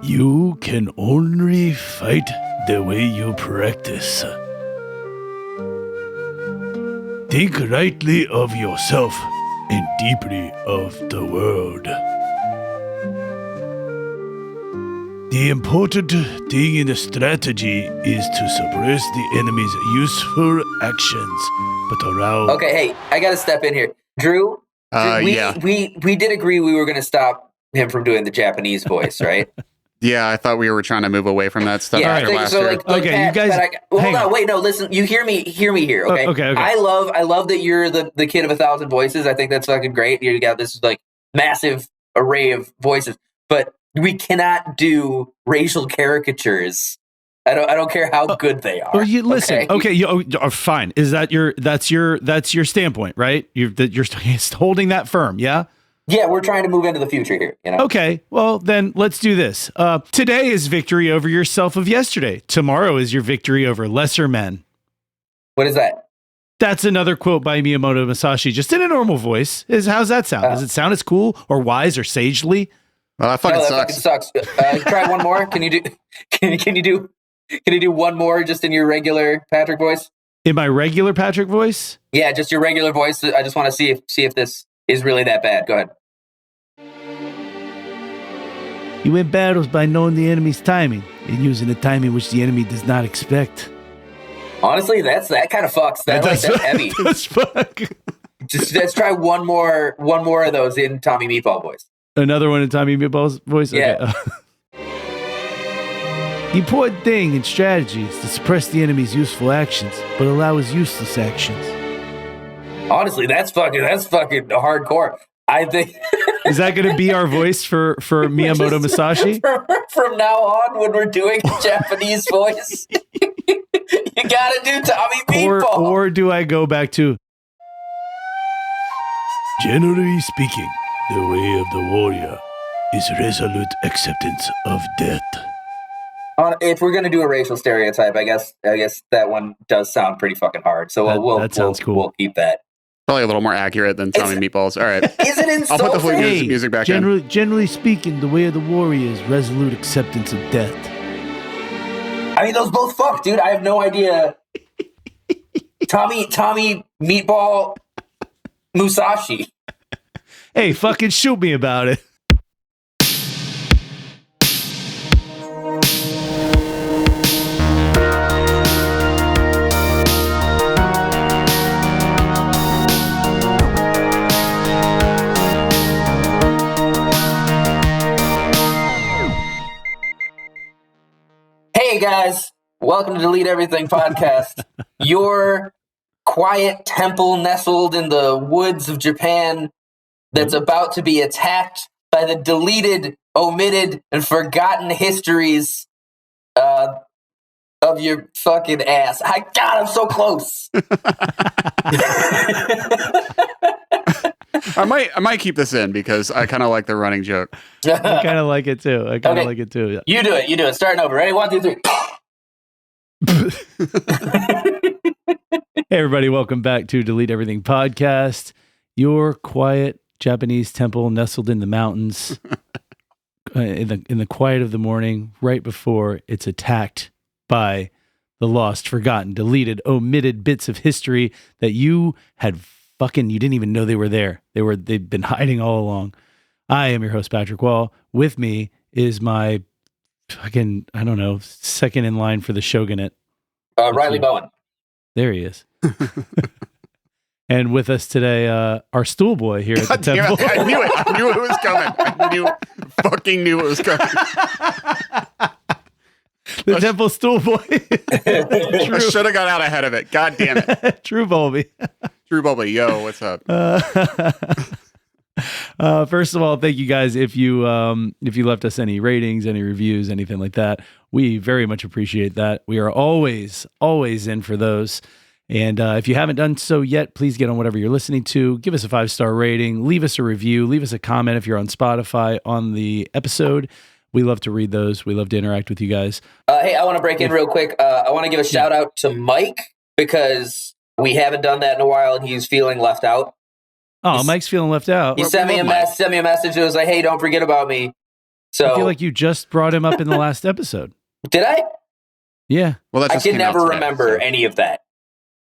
You can only fight the way you practice. Think rightly of yourself and deeply of the world. The important thing in the strategy is to suppress the enemy's useful actions, but allow... Okay, hey, I gotta step in here. Drew, we did agree we were gonna stop him from doing the Japanese voice, right? Yeah, I thought we were trying to move away from that stuff Yeah, after last year. Okay, Pat, you guys... hold on, wait, no, listen, you hear me here, okay? Okay. I love that you're the kid of 1,000 voices. I think that's fucking great. You got this like massive array of voices, but we cannot do racial caricatures. I don't care how good they are. Well, you listen. Okay, fine. Is that that's your standpoint, right? You're holding that firm, yeah? Yeah, we're trying to move into the future here. You know? Okay, well then let's do this. Today is victory over yourself of yesterday. Tomorrow is your victory over lesser men. What is that? That's another quote by Miyamoto Musashi, just in a normal voice. How's that sound? Does it sound as cool or wise or sagely? Well, that fucking sucks. Try one more. Can you do one more just in your regular Patrick voice? In my regular Patrick voice? Yeah, just your regular voice. I just want to see if this is really that bad. Go ahead. You win battles by knowing the enemy's timing and using the timing which the enemy does not expect. Honestly, that kind of fucks. That's heavy. That's fuck. Just let's try one more of those in Tommy Meatball voice. Another one in Tommy Meatball's voice? Yeah. Okay. The important thing in strategy is to suppress the enemy's useful actions, but allow his useless actions. Honestly, that's fucking hardcore. I think. Is that going to be our voice for Miyamoto Musashi? From now on, when we're doing Japanese voice, you gotta do Tommy Meatball. Or do I go back to? Generally speaking, the way of the warrior is resolute acceptance of death. If we're gonna do a racial stereotype, I guess that one does sound pretty fucking hard. So that sounds cool. We'll keep that. Probably a little more accurate than Tommy Meatballs. All right. Is it insulting? I'll put the flute music back in. Generally speaking, the way of the warrior is resolute acceptance of death. I mean, those both fuck, dude. I have no idea. Tommy Meatball Musashi. Hey, fucking shoot me about it. Hey guys, welcome to Delete Everything podcast. Your quiet temple nestled in the woods of Japan that's about to be attacked by the deleted, omitted, and forgotten histories of your fucking ass. God, I'm so close. I might keep this in because I kind of like the running joke. I kind of like it too. Yeah. You do it. Starting over. Ready? 1, 2, 3. Hey everybody, welcome back to Delete Everything podcast. Your quiet Japanese temple nestled in the mountains, in the quiet of the morning, right before it's attacked by the lost, forgotten, deleted, omitted bits of history that you had you didn't even know they were there. They've been hiding all along. I am your host, Patrick Wall. With me is my fucking, I don't know, second in line for the shogunate. Riley Bowen. There he is. And with us today, our stool boy here at the temple. I knew it was coming. Fucking knew it was coming. The temple stool boy. I should have got out ahead of it. God damn it. True Bulby. True Bulby, yo, what's up? First of all, thank you guys. If you left us any ratings, any reviews, anything like that, we very much appreciate that. We are always in for those. And if you haven't done so yet, please get on whatever you're listening to. Give us a 5-star rating. Leave us a review. Leave us a comment if you're on Spotify on the episode. We love to read those. We love to interact with you guys. Hey, I want to break in real quick. I want to give a shout out to Mike because we haven't done that in a while and he's feeling left out. Oh, Mike's feeling left out. He sent me a message. It was like, hey, don't forget about me. So I feel like you just brought him up in the last episode. did I? Yeah. Well, that I just can came out never today, remember so. any of that.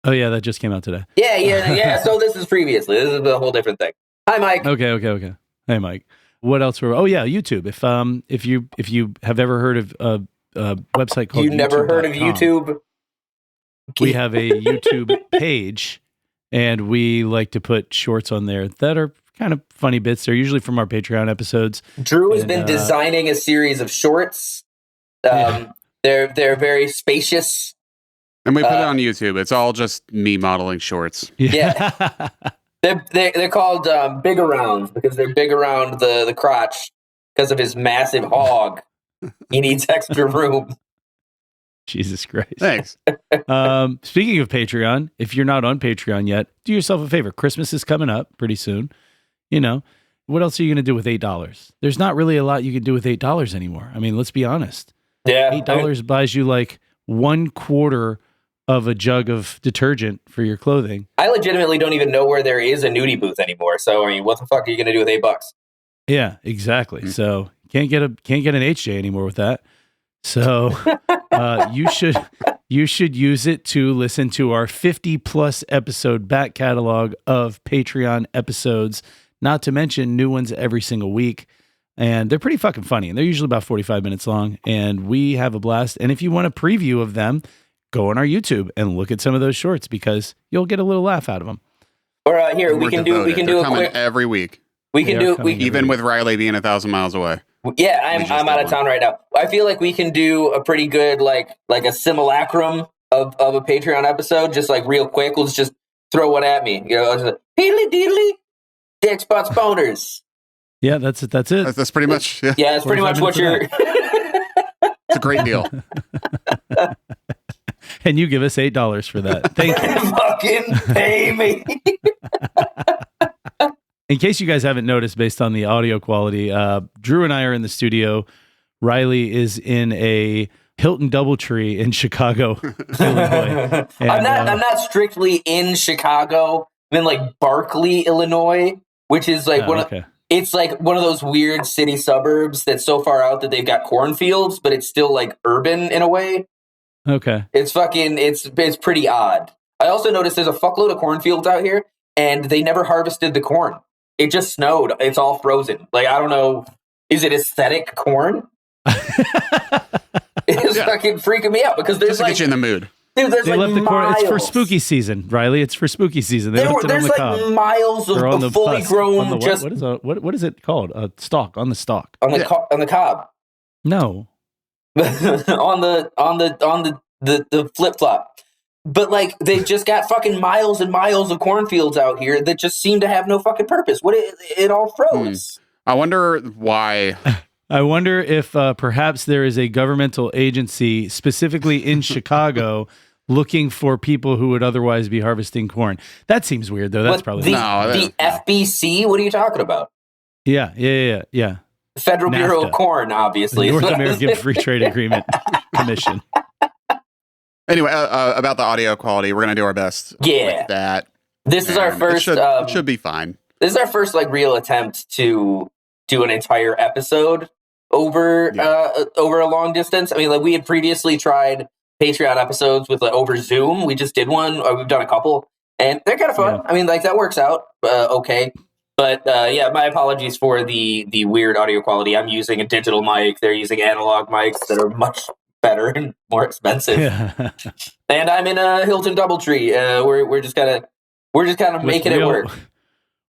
Oh yeah, that just came out today. Yeah. So this is previously. This is a whole different thing. Hi, Mike. Okay. Hey, Mike. What else were? Oh yeah, YouTube. If you have ever heard of a website called You never heard of YouTube.com, YouTube? we have a YouTube page, and we like to put shorts on there that are kind of funny bits. They're usually from our Patreon episodes. Drew has And, been designing a series of shorts. They're very spacious. And we put it on YouTube. It's all just me modeling shorts. Yeah. They're called big arounds because they're big around the crotch because of his massive hog. He needs extra room. Jesus Christ. Thanks. Speaking of Patreon, if you're not on Patreon yet, do yourself a favor. Christmas is coming up pretty soon. You know, what else are you going to do with $8? There's not really a lot you can do with $8 anymore. I mean, let's be honest. Yeah. $8 buys you like 1/4 of a jug of detergent for your clothing. I legitimately don't even know where there is a nudie booth anymore. So, I mean, what the fuck are you going to do with $8? Yeah, exactly. So can't get an HJ anymore with that. So you should use it to listen to our 50+ episode back catalog of Patreon episodes, not to mention new ones every single week. And they're pretty fucking funny. And they're usually about 45 minutes long. And we have a blast. And if you want a preview of them, go on our YouTube and look at some of those shorts because you'll get a little laugh out of them. Or here we can do They're a coming quick. every week. We can do Even with Riley being 1,000 miles away. Yeah, We just I'm did out of one. town right now. I feel like we can do a pretty good like a simulacrum of a Patreon episode, just like real quick. Let's just throw one at me. You know, just peedly deedly, dick spots boners. Yeah, that's it. That's pretty much, yeah. Yeah, that's pretty much 45 what you're. It's a great deal. And you give us $8 for that. Thank you. Fucking pay me. In case you guys haven't noticed, based on the audio quality, Drew and I are in the studio. Riley is in a Hilton DoubleTree in Chicago, Illinois. And, I'm not strictly in Chicago. I'm in like Berkeley, Illinois, which is like it's like one of those weird city suburbs that's so far out that they've got cornfields, but it's still like urban in a way. Okay. It's pretty odd. I also noticed there's a fuckload of cornfields out here, and they never harvested the corn. It just snowed. It's all frozen. Like, I don't know. Is it aesthetic corn? It's fucking freaking me out because there's Just to get you in the mood. dude, there's They like left the corn. miles. It's for spooky season, Riley. It's for spooky season. They left it on There's the like cob. miles Or on of the fully husk. grown On the just what is it called? A stalk. On the stalk. on the cob No. on the flip flop. But like they just got fucking miles and miles of cornfields out here that just seem to have no fucking purpose. What it all froze. I wonder why. I wonder if perhaps there is a governmental agency specifically in Chicago looking for people who would otherwise be harvesting corn. That seems weird, though. That's But probably the FBC. What are you talking about? Yeah. Federal Bureau of NAFTA. Corn, obviously. The North American Free Trade Agreement Commission. Anyway, about the audio quality, we're going to do our best with that. This is our And first. It should be fine. This is our first like real attempt to do an entire episode over a long distance. I mean, like we had previously tried Patreon episodes with like over Zoom. We just did one. Or we've done a couple, and they're kind of fun. Yeah. I mean, like that works out okay. But my apologies for the weird audio quality. I'm using a digital mic. They're using analog mics that are much better and more expensive. Yeah. And I'm in a Hilton DoubleTree. We're just kind of making it work.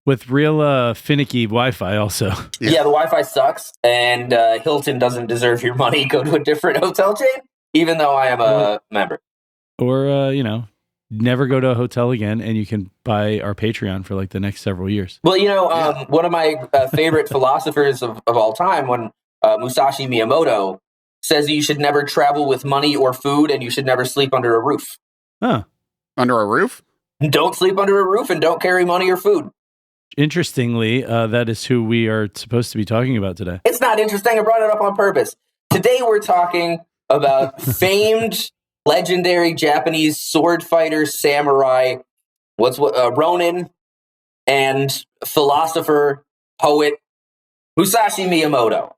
With real finicky Wi-Fi also. Yeah, the Wi-Fi sucks, and Hilton doesn't deserve your money. Go to a different hotel chain, even though I am a member. Or, never go to a hotel again, and you can buy our Patreon for like the next several years. Well, one of my favorite philosophers of all time, when Musashi Miyamoto, says you should never travel with money or food, and you should never sleep under a roof. Huh. Under a roof? Don't sleep under a roof, and don't carry money or food. Interestingly, that is who we are supposed to be talking about today. It's not interesting. I brought it up on purpose. Today we're talking about famed, legendary Japanese sword fighter, samurai, Ronin, and philosopher, poet, Musashi Miyamoto.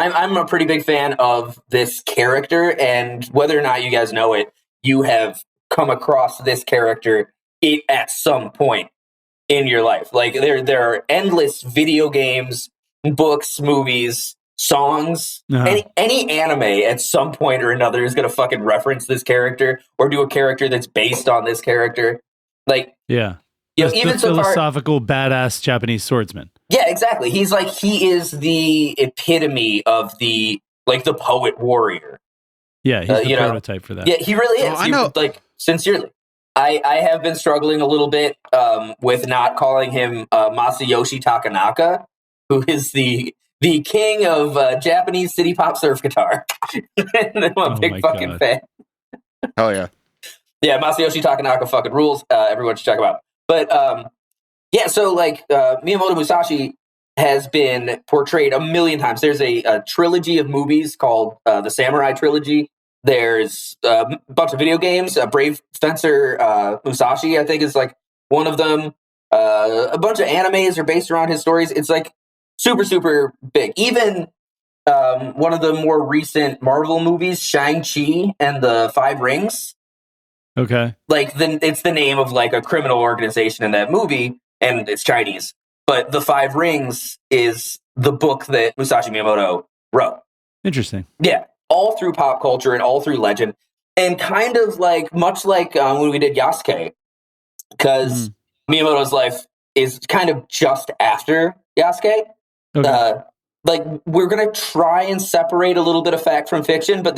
I'm a pretty big fan of this character, and whether or not you guys know it, you have come across this character at some point in your life. Like there are endless video games, books, movies, songs. Any anime at some point or another is gonna fucking reference this character or do a character that's based on this character. Like even the philosophical badass Japanese swordsman. Yeah, exactly. He is the epitome of the poet warrior. Yeah, he's the prototype for that. Yeah, he really is. I know. Sincerely. I have been struggling a little bit with not calling him Masayoshi Takanaka, who is the king of Japanese city pop surf guitar. I'm a big fucking fan. Hell yeah. Yeah, Masayoshi Takanaka fucking rules. Everyone should check him out. But so Miyamoto Musashi has been portrayed a million times. There's a trilogy of movies called the Samurai Trilogy. There's a bunch of video games. Brave Fencer Musashi, I think, is like one of them. A bunch of animes are based around his stories. It's like super, super big. Even one of the more recent Marvel movies, Shang-Chi and the Five Rings. Okay. It's the name of like a criminal organization in that movie, and it's Chinese. But the Five Rings is the book that Musashi Miyamoto wrote. Interesting. Yeah. All through pop culture and all through legend. And kind of much like when we did Yasuke, because Miyamoto's life is kind of just after Yasuke. Okay. We're going to try and separate a little bit of fact from fiction, but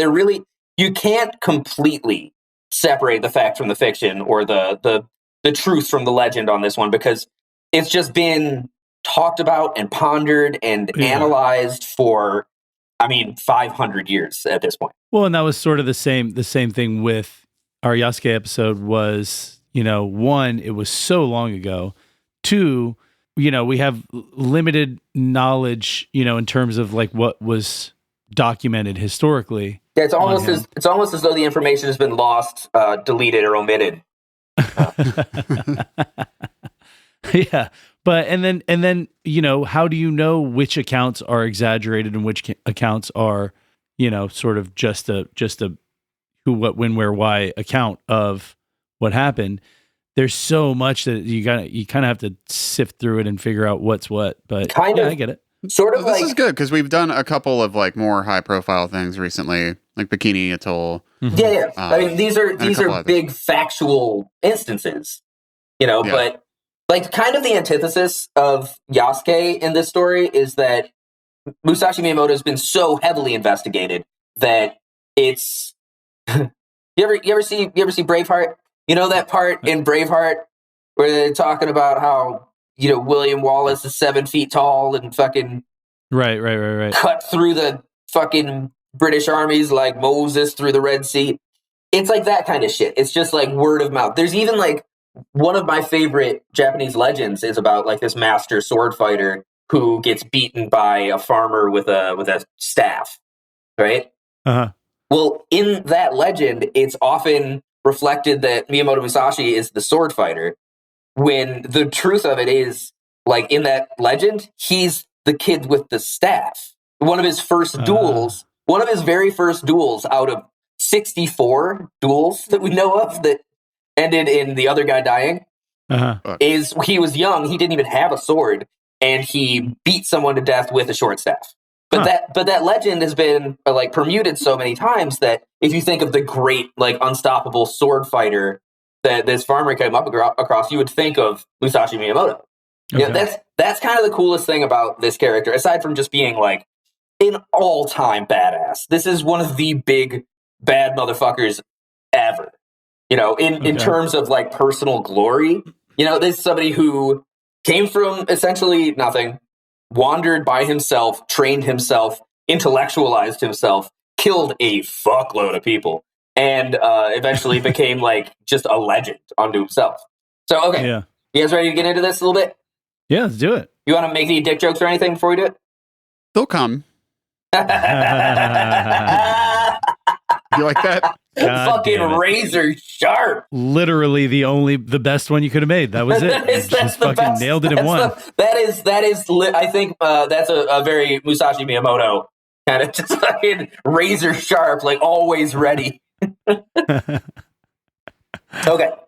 you can't completely separate the fact from the fiction or the truth from the legend on this one, because it's just been talked about and pondered and analyzed for 500 years at this point. Well, and that was sort of the same thing with our Yasuke episode was, one, it was so long ago. Two, we have limited knowledge, in terms of like what was documented historically. Yeah, it's almost as though the information has been lost, deleted, or omitted. Yeah. But and then how do you know which accounts are exaggerated and which accounts are sort of just a who, what, when, where, why account of what happened? There's so much that you kind of have to sift through it and figure out what's what. But I get it. Sort of. This is good because we've done a couple of like more high profile things recently, like Bikini Atoll. Mm-hmm. Yeah. These are big factual instances, but. Kind of the antithesis of Yasuke in this story is that Musashi Miyamoto has been so heavily investigated that it's. you ever see Braveheart? That part in Braveheart where they're talking about how William Wallace is 7 feet tall and fucking right cut through the fucking British armies like Moses through the Red Sea. It's like that kind of shit. It's just like word of mouth. There's even one of my favorite Japanese legends is about like this master sword fighter who gets beaten by a farmer with a staff, right? Uh-huh. Well, in that legend, it's often reflected that Miyamoto Musashi is the sword fighter, when the truth of it is, like in that legend, he's the kid with the staff. One of his very first duels out of 64 duels that we know of that ended in the other guy dying, is he was young. He didn't even have a sword, and he beat someone to death with a short staff. But that legend has been permuted so many times that if you think of the great unstoppable sword fighter that this farmer came up across, you would think of Musashi Miyamoto. Okay. Yeah, that's kind of the coolest thing about this character, aside from just being an all-time badass. This is one of the big bad motherfuckers ever. In terms of personal glory, this is somebody who came from essentially nothing, wandered by himself, trained himself, intellectualized himself, killed a fuckload of people, and eventually became just a legend unto himself. So, okay. Yeah. You guys ready to get into this a little bit? Yeah, let's do it. You want to make any dick jokes or anything before we do it? They'll come. You like that? Fucking razor sharp. Literally the best one you could have made. That was it. Just fucking best. Nailed it in one. That is. I think that's a very Musashi Miyamoto kind of just fucking razor sharp, like always ready. Okay.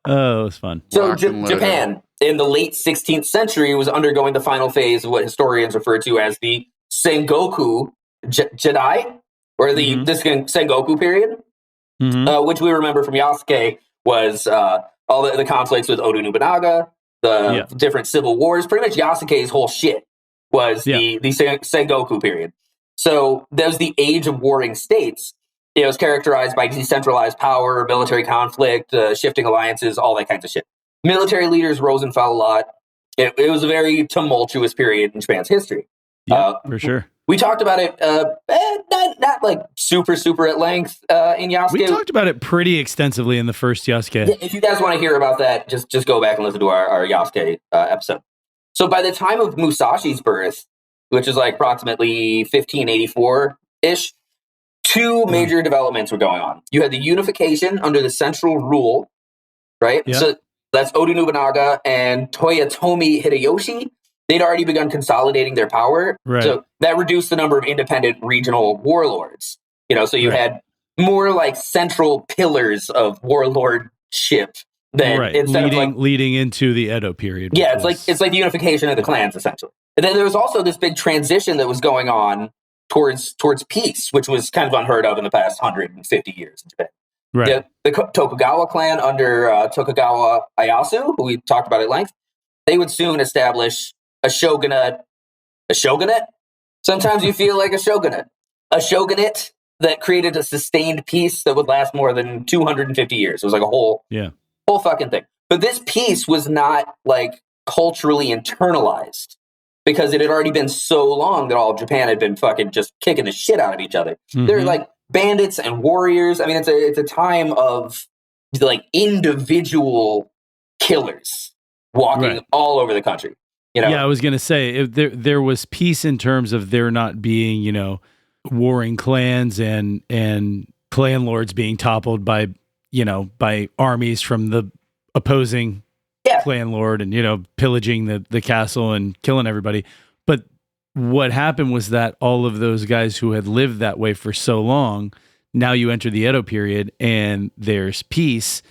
Oh, it was fun. So Locked and loaded. Japan in the late 16th century was undergoing the final phase of what historians refer to as the Sengoku Jidai, or the Sengoku period, which we remember from Yasuke was all the conflicts with Oda Nobunaga, the different civil wars. Pretty much Yasuke's whole shit was the Sengoku period. So that was the age of warring states. It was characterized by decentralized power, military conflict, shifting alliances, all that kinds of shit. Military leaders rose and fell a lot. It was a very tumultuous period in Japan's history. Yeah, for sure. We talked about it, not like super at length in Yasuke. We talked about it pretty extensively in the first Yasuke. Yeah, if you guys want to hear about that, just go back and listen to our Yasuke episode. So by the time of Musashi's birth, which is like approximately 1584-ish, two major developments were going on. You had the unification under the central rule, right? Yeah. So that's Oda Nobunaga and Toyotomi Hideyoshi. They'd already begun consolidating their power. Right. So that reduced the number of independent regional warlords. So you had more like central pillars of warlordship than instead of leading into the Edo period. Yeah, it's like the unification of the clans, essentially. And then there was also this big transition that was going on towards peace, which was kind of unheard of in the past 150 years in Japan. Right. The Tokugawa clan under Tokugawa Ieyasu, who we talked about at length, they would soon establish a shogunate. A shogunate? Sometimes you feel like a shogunate. A shogunate that created a sustained peace that would last more than 250 years. It was like a whole fucking thing. But this peace was not like culturally internalized because it had already been so long that all of Japan had been fucking just kicking the shit out of each other. They're like bandits and warriors. I mean, it's a time of like individual killers walking all over the country. Yeah, I was gonna say there was peace in terms of there not being warring clans and clan lords being toppled by armies from the opposing clan lord and pillaging the castle and killing everybody. But what happened was that all of those guys who had lived that way for so long, now you enter the Edo period and there's peace.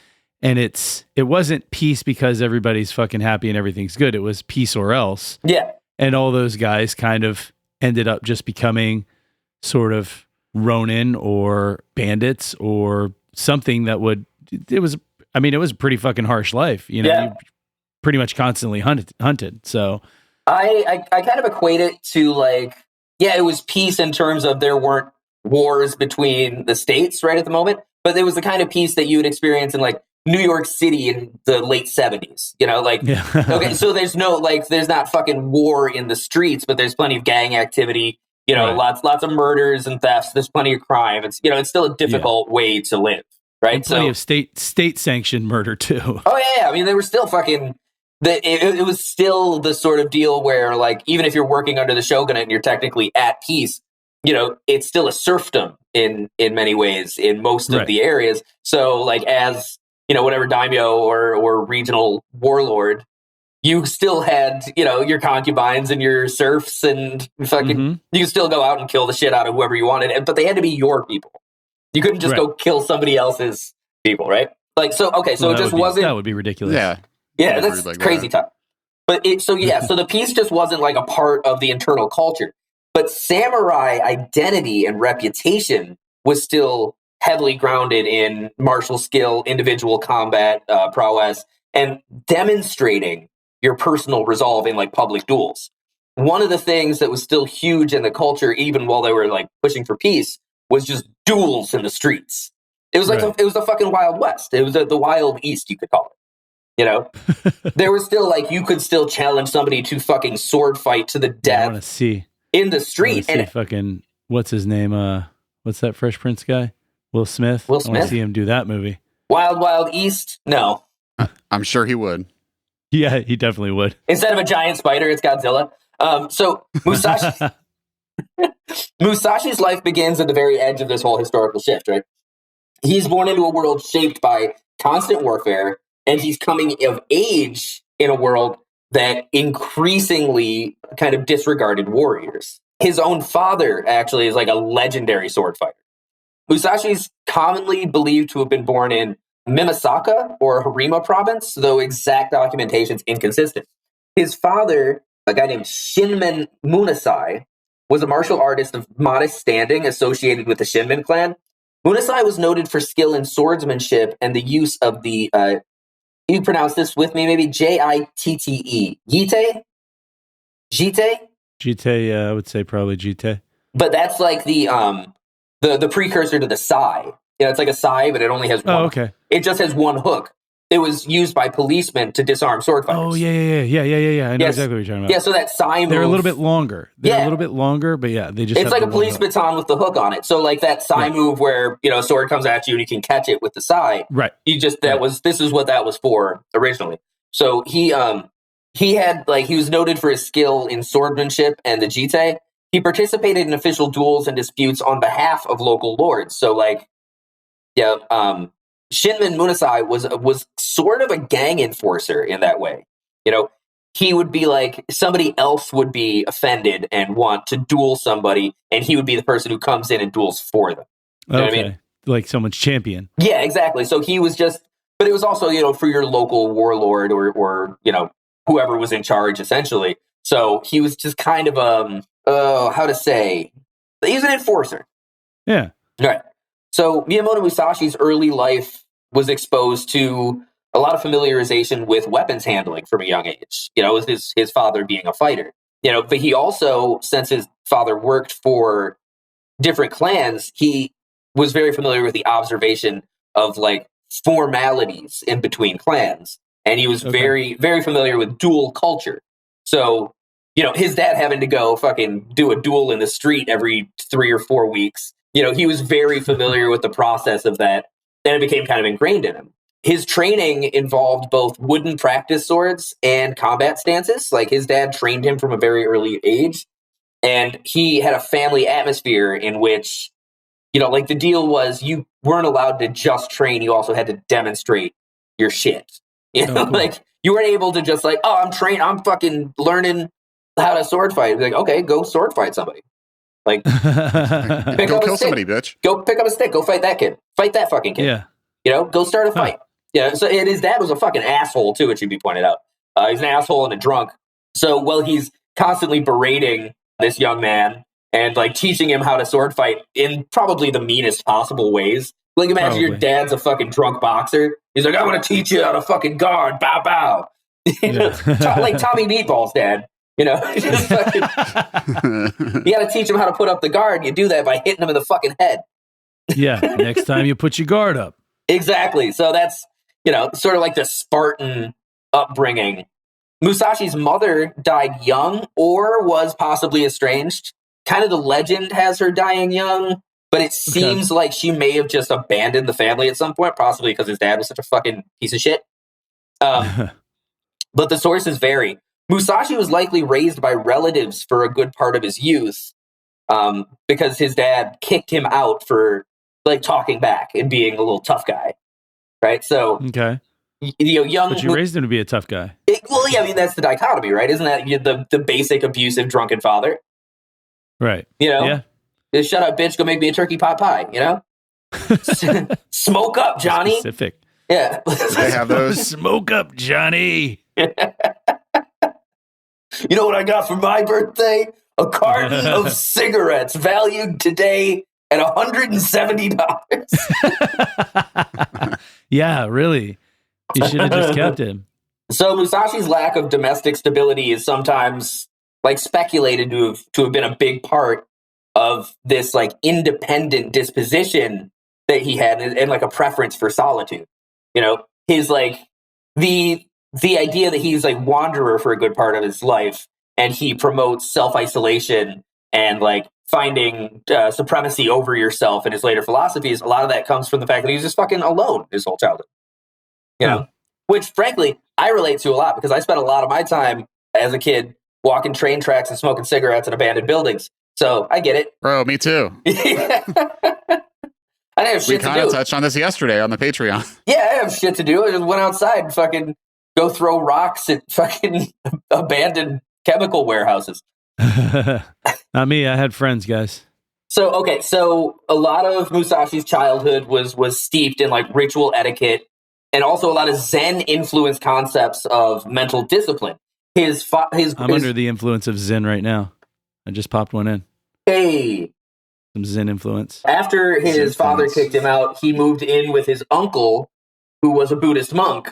And it wasn't peace because everybody's fucking happy and everything's good. It was peace or else. Yeah. And all those guys kind of ended up just becoming sort of Ronin or bandits or something that it was a pretty fucking harsh life. You pretty much constantly hunted. So I kind of equate it to like, it was peace in terms of there weren't wars between the states right at the moment, but there was the kind of peace that you would experience in like New York City in the late 70s, okay, so there's not fucking war in the streets, but there's plenty of gang activity, lots of murders and thefts. There's plenty of crime. It's, it's still a difficult way to live, right? And plenty of state sanctioned murder too. Oh yeah. I mean, they were still fucking, it was still the sort of deal where like, even if you're working under the shogunate and you're technically at peace, it's still a serfdom in many ways in most of the areas. So like as, whatever daimyo or regional warlord, you still had, your concubines and your serfs and fucking, you could still go out and kill the shit out of whoever you wanted, but they had to be your people. You couldn't just go kill somebody else's people, right? Like, so, okay, so it just wasn't... That would be ridiculous. Yeah, that's like crazy tough. But so the peace just wasn't like a part of the internal culture. But samurai identity and reputation was still heavily grounded in martial skill, individual combat prowess, and demonstrating your personal resolve in like public duels. One of the things that was still huge in the culture, even while they were like pushing for peace, was just duels in the streets. It was like it was the fucking Wild West. It was the Wild East, you could call it. There was still like you could still challenge somebody to fucking sword fight to the death. I want to see in the street. And fucking what's his name? What's that Fresh Prince guy? Will Smith. I want to see him do that movie. Wild East? No. I'm sure he would. Yeah, he definitely would. Instead of a giant spider, it's Godzilla. So Musashi's life begins at the very edge of this whole historical shift, right? He's born into a world shaped by constant warfare, and he's coming of age in a world that increasingly kind of disregarded warriors. His own father actually is like a legendary sword fighter. Musashi's commonly believed to have been born in Mimasaka or Harima province, though exact documentation is inconsistent. His father, a guy named Shinmen Munasai, was a martial artist of modest standing associated with the Shinmen clan. Munasai was noted for skill in swordsmanship and the use of the, you pronounce this with me, maybe Jitte? Jite? Jite? Jite, I would say probably Jite. But that's like the precursor to the sai. Yeah, it's like a sai, but it only has one. Oh, okay. It just has one hook. It was used by policemen to disarm sword fighters. Oh, yeah. I know exactly what you're talking about. Yeah, so that sai move. They're a little bit longer. They're a little bit longer, but yeah, they just it's have like the a police one hook. baton with the hook on it. So like that sai move where, you know, a sword comes at you and you can catch it with the sai. Right. This is what that was for originally. So he had like, he was noted for his skill in swordsmanship and the jite. He participated in official duels and disputes on behalf of local lords. So like, Shinmen Munasai was sort of a gang enforcer in that way. You know, he would be like, somebody else would be offended and want to duel somebody, and he would be the person who comes in and duels for them. You know what I mean? Like someone's champion. Yeah, exactly. So he was just, but it was also, you know, for your local warlord or you know, whoever was in charge essentially. So he was just kind of how to say, he's an enforcer. Yeah. Right. So Miyamoto Musashi's early life was exposed to a lot of familiarization with weapons handling from a young age, you know, with his father being a fighter, you know, but he also, since his father worked for different clans, he was very familiar with the observation of like formalities in between clans. And he was very, very familiar with duel culture. So, you know, his dad having to go fucking do a duel in the street every 3 or 4 weeks. You know, he was very familiar with the process of that, and it became kind of ingrained in him. His training involved both wooden practice swords and combat stances. Like his dad trained him from a very early age, and he had a family atmosphere in which, you know, like the deal was you weren't allowed to just train, you also had to demonstrate your shit. You know, cool. Like you weren't able to just like, oh, I'm trained, I'm fucking learning how to sword fight. Like, okay, go sword fight somebody. Like, go kill somebody, bitch. Go pick up a stick. Go fight that kid. Fight that fucking kid. Yeah. You know, go start a fight. Yeah. So and his dad was a fucking asshole too. It should be pointed out. He's an asshole and a drunk. So while he's constantly berating this young man and like teaching him how to sword fight in probably the meanest possible ways. Like imagine your dad's a fucking drunk boxer. He's like, I'm gonna teach you how to fucking guard. Bow bow. You know, like Tommy Meatball's dad. You know, just fucking, you got to teach him how to put up the guard. You do that by hitting him in the fucking head. Yeah. Next time you put your guard up. Exactly. So that's, you know, sort of like the Spartan upbringing. Musashi's mother died young or was possibly estranged. Kind of the legend has her dying young, but it seems like she may have just abandoned the family at some point, possibly because his dad was such a fucking piece of shit. But the sources vary. Musashi was likely raised by relatives for a good part of his youth because his dad kicked him out for like talking back and being a little tough guy, right? So, you know, but you raised him to be a tough guy. Well, yeah, I mean that's the dichotomy, right? Isn't that the basic abusive drunken father? Right. You know, just shut up, bitch. Go make me a turkey pot pie. You know, smoke up, Johnny. Specific. Yeah, they have those. Smoke up, Johnny. You know what I got for my birthday? A carton of cigarettes valued today at $170. Yeah, really. You should have just kept him. So Musashi's lack of domestic stability is sometimes like speculated to have been a big part of this like independent disposition that he had and like a preference for solitude. You know, his like the idea that he's like wanderer for a good part of his life, and he promotes self-isolation and like finding supremacy over yourself in his later philosophies. A lot of that comes from the fact that he was just fucking alone his whole childhood. You know, which frankly I relate to a lot because I spent a lot of my time as a kid walking train tracks and smoking cigarettes in abandoned buildings. So I get it. Bro, me too. I have shit to do. We kind of touched on this yesterday on the Patreon. Yeah, I have shit to do. I just went outside and fucking go throw rocks at fucking abandoned chemical warehouses. Not me. I had friends, guys. So a lot of Musashi's childhood was steeped in like ritual etiquette and also a lot of Zen influenced concepts of mental discipline. I'm under the influence of Zen right now. I just popped one in. Hey, some Zen influence. After his father kicked him out, he moved in with his uncle, who was a Buddhist monk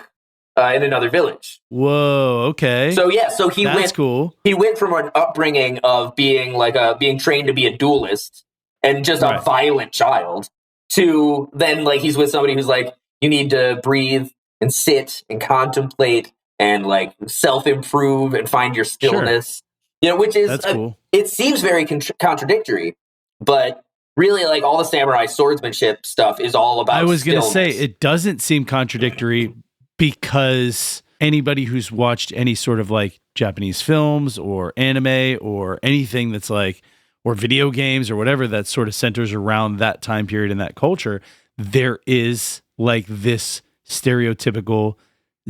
in another village. Whoa, okay. So That's cool. He went from an upbringing of being being trained to be a duelist and just a violent child to then like he's with somebody who's like, you need to breathe and sit and contemplate and like self-improve and find your stillness. Sure. You know, which is that's cool. It seems very contradictory, but really like all the samurai swordsmanship stuff is all about I was going to stillness. say it doesn't seem contradictory because anybody who's watched any sort of like Japanese films or anime or anything that's like, or video games or whatever that sort of centers around that time period and that culture, there is like this stereotypical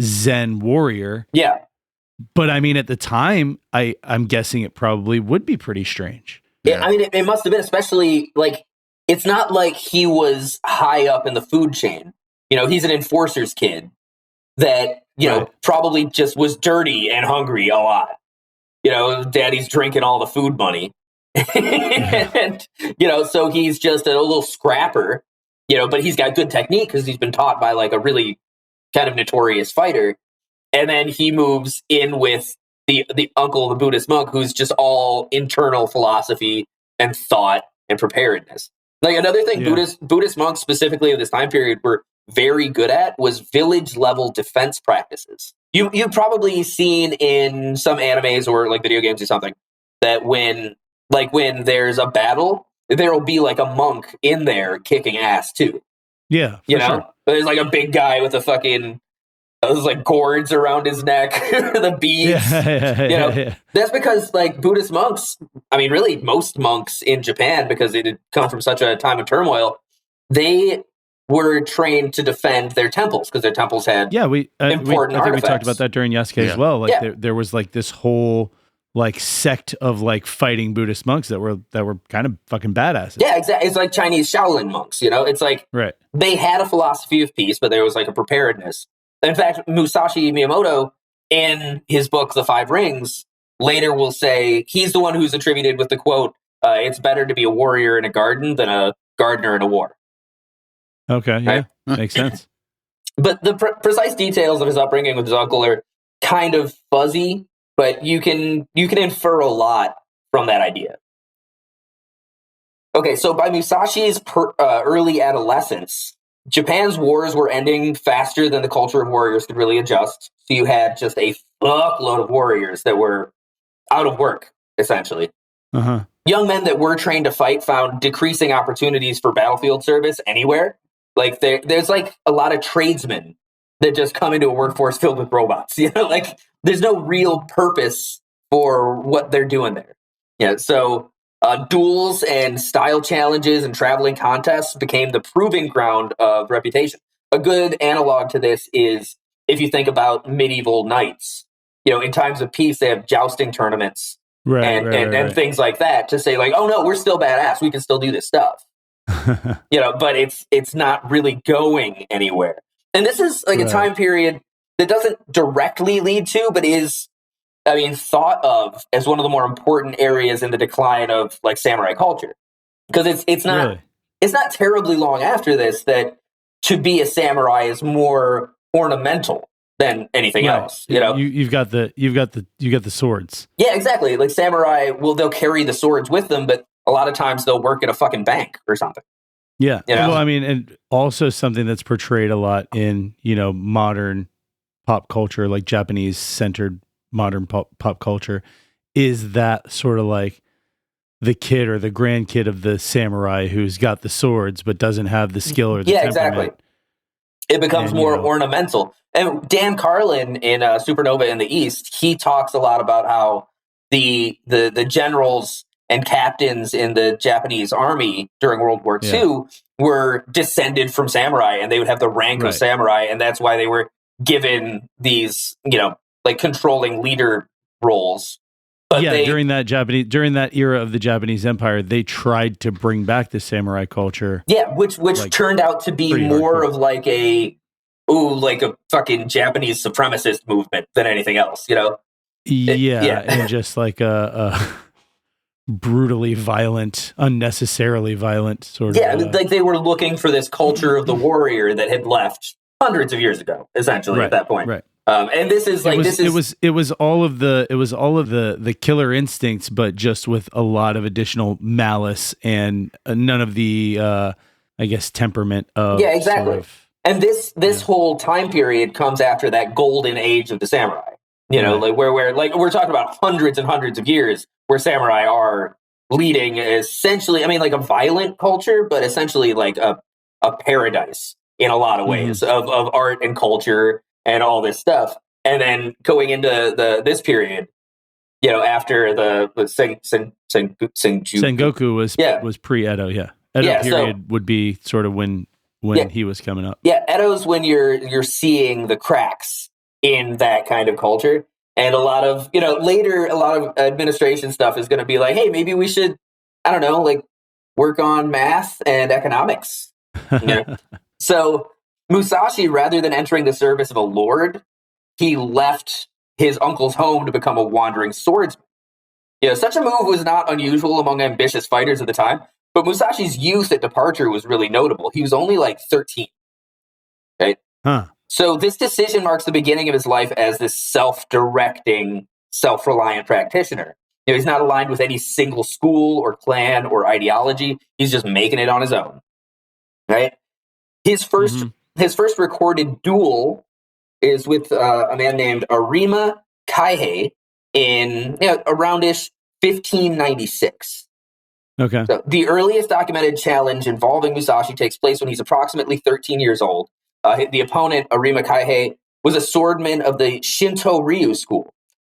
Zen warrior. Yeah. But I mean, at the time, I'm guessing it probably would be pretty strange. Yeah. I mean, it must have been, especially like, it's not like he was high up in the food chain. You know, he's an enforcer's kid that, you know, probably just was dirty and hungry a lot. You know, daddy's drinking all the food money. And, you know, so he's just a little scrapper, you know, but he's got good technique because he's been taught by like a really kind of notorious fighter. And then he moves in with the uncle, the Buddhist monk, who's just all internal philosophy and thought and preparedness. Like another thing, Buddhist monks specifically of this time period were very good at was village level defense practices. You've probably seen in some animes or like video games or something that when there's a battle, there will be like a monk in there kicking ass too. Yeah, you know, sure. There's like a big guy with a fucking those like cords around his neck, the beads. That's because like Buddhist monks, I mean, really most monks in Japan, because they did come from such a time of turmoil, they were trained to defend their temples because their temples had important artifacts. I think we talked about that during Yasuke as well. Like there was like this whole like sect of like fighting Buddhist monks that were kind of fucking badasses. Yeah, exactly. It's like Chinese Shaolin monks, you know? It's like they had a philosophy of peace, but there was like a preparedness. In fact, Musashi Miyamoto, in his book, The Five Rings, later will say he's the one who's attributed with the quote, it's better to be a warrior in a garden than a gardener in a war. Okay, yeah, makes sense. But the precise details of his upbringing with his uncle are kind of fuzzy, but you can infer a lot from that idea. Okay, so by Musashi's early adolescence, Japan's wars were ending faster than the culture of warriors could really adjust. So you had just a fuckload of warriors that were out of work, essentially. Uh-huh. Young men that were trained to fight found decreasing opportunities for battlefield service anywhere. Like there's like a lot of tradesmen that just come into a workforce filled with robots. You know, like there's no real purpose for what they're doing there. Yeah, so duels and style challenges and traveling contests became the proving ground of reputation. A good analog to this is if you think about medieval knights. You know, in times of peace, they have jousting tournaments and things like that to say like, oh no, we're still badass. We can still do this stuff. You know, but it's not really going anywhere. And this is like a time period that doesn't directly lead to, but is, I mean, thought of as one of the more important areas in the decline of like samurai culture. Because it's not terribly long after this that to be a samurai is more ornamental than anything else. You know, you've got the swords. Yeah, exactly. Like samurai, they'll carry the swords with them, but a lot of times they'll work at a fucking bank or something. Yeah. You know? Well, I mean, and also something that's portrayed a lot in, you know, modern pop culture, like Japanese centered modern pop culture, is that sort of like the kid or the grandkid of the samurai who's got the swords but doesn't have the skill or the temperament. Exactly. It becomes more ornamental. And Dan Carlin in Supernova in the East, he talks a lot about how the generals and captains in the Japanese army during World War II were descended from samurai, and they would have the rank of samurai, and that's why they were given these, you know, like controlling leader roles. But during that era of the Japanese Empire, they tried to bring back the samurai culture. Yeah, which like, turned out to be more of like a fucking Japanese supremacist movement than anything else, you know? And just like a brutally violent, unnecessarily violent sort of. Yeah, like they were looking for this culture of the warrior that had left hundreds of years ago, essentially at that point. Right. And this is like it was all of the killer instincts, but just with a lot of additional malice and none of the I guess temperament of exactly. Sort of, and this whole time period comes after that golden age of the samurai. You know, like where like we're talking about hundreds and hundreds of years where samurai are leading essentially, I mean, like a violent culture, but essentially like a paradise in a lot of ways of art and culture and all this stuff. And then going into this period, you know, after the Sengoku was pre-Edo, Edo period would be sort of when he was coming up. Yeah, Edo's when you're seeing the cracks in that kind of culture. And a lot of administration stuff is going to be like, hey, maybe we should, I don't know, like work on math and economics. You know? So Musashi, rather than entering the service of a lord, he left his uncle's home to become a wandering swordsman. You know, such a move was not unusual among ambitious fighters at the time, but Musashi's youth at departure was really notable. He was only like 13, right? Huh. So this decision marks the beginning of his life as this self-directing, self-reliant practitioner. You know, he's not aligned with any single school or clan or ideology. He's just making it on his own, right? His first recorded duel is with a man named Arima Kaihei in aroundish 1596. Okay. So the earliest documented challenge involving Musashi takes place when he's approximately 13 years old. The opponent, Arima Kaihei, was a swordman of the Shinto Ryu school.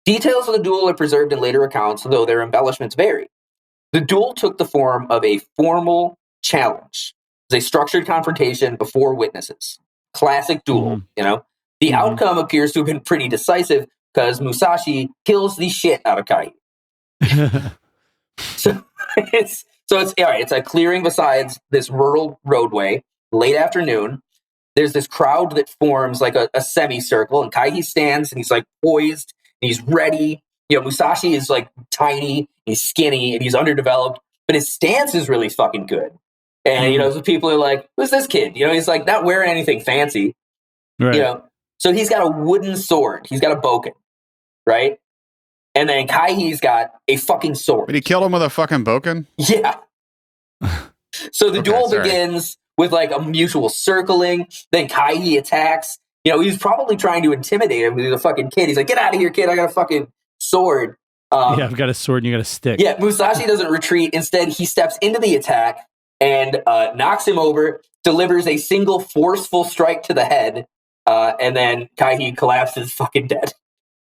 Details of the duel are preserved in later accounts, though their embellishments vary. The duel took the form of a formal challenge. It was a structured confrontation before witnesses. Classic duel, you know. The outcome appears to have been pretty decisive because Musashi kills the shit out of Kai. So it's all right. It's a clearing beside this rural roadway, late afternoon. There's this crowd that forms like a semicircle, and Kai stands and he's like poised and he's ready. You know, Musashi is like tiny, he's skinny, and he's underdeveloped, but his stance is really fucking good. And you know, so people are like, "Who's this kid?" You know, he's like not wearing anything fancy. Right. You know, so he's got a wooden sword. He's got a bokken, right? And then Kai's got a fucking sword. But he killed him with a fucking bokken? Yeah. So the duel begins with like a mutual circling. Then Kai attacks. You know, he's probably trying to intimidate him. He's a fucking kid. He's like, "Get out of here, kid. I got a fucking sword." I've got a sword and you got a stick. Yeah, Musashi doesn't retreat. Instead, he steps into the attack and knocks him over, delivers a single forceful strike to the head, and then Kai collapses fucking dead.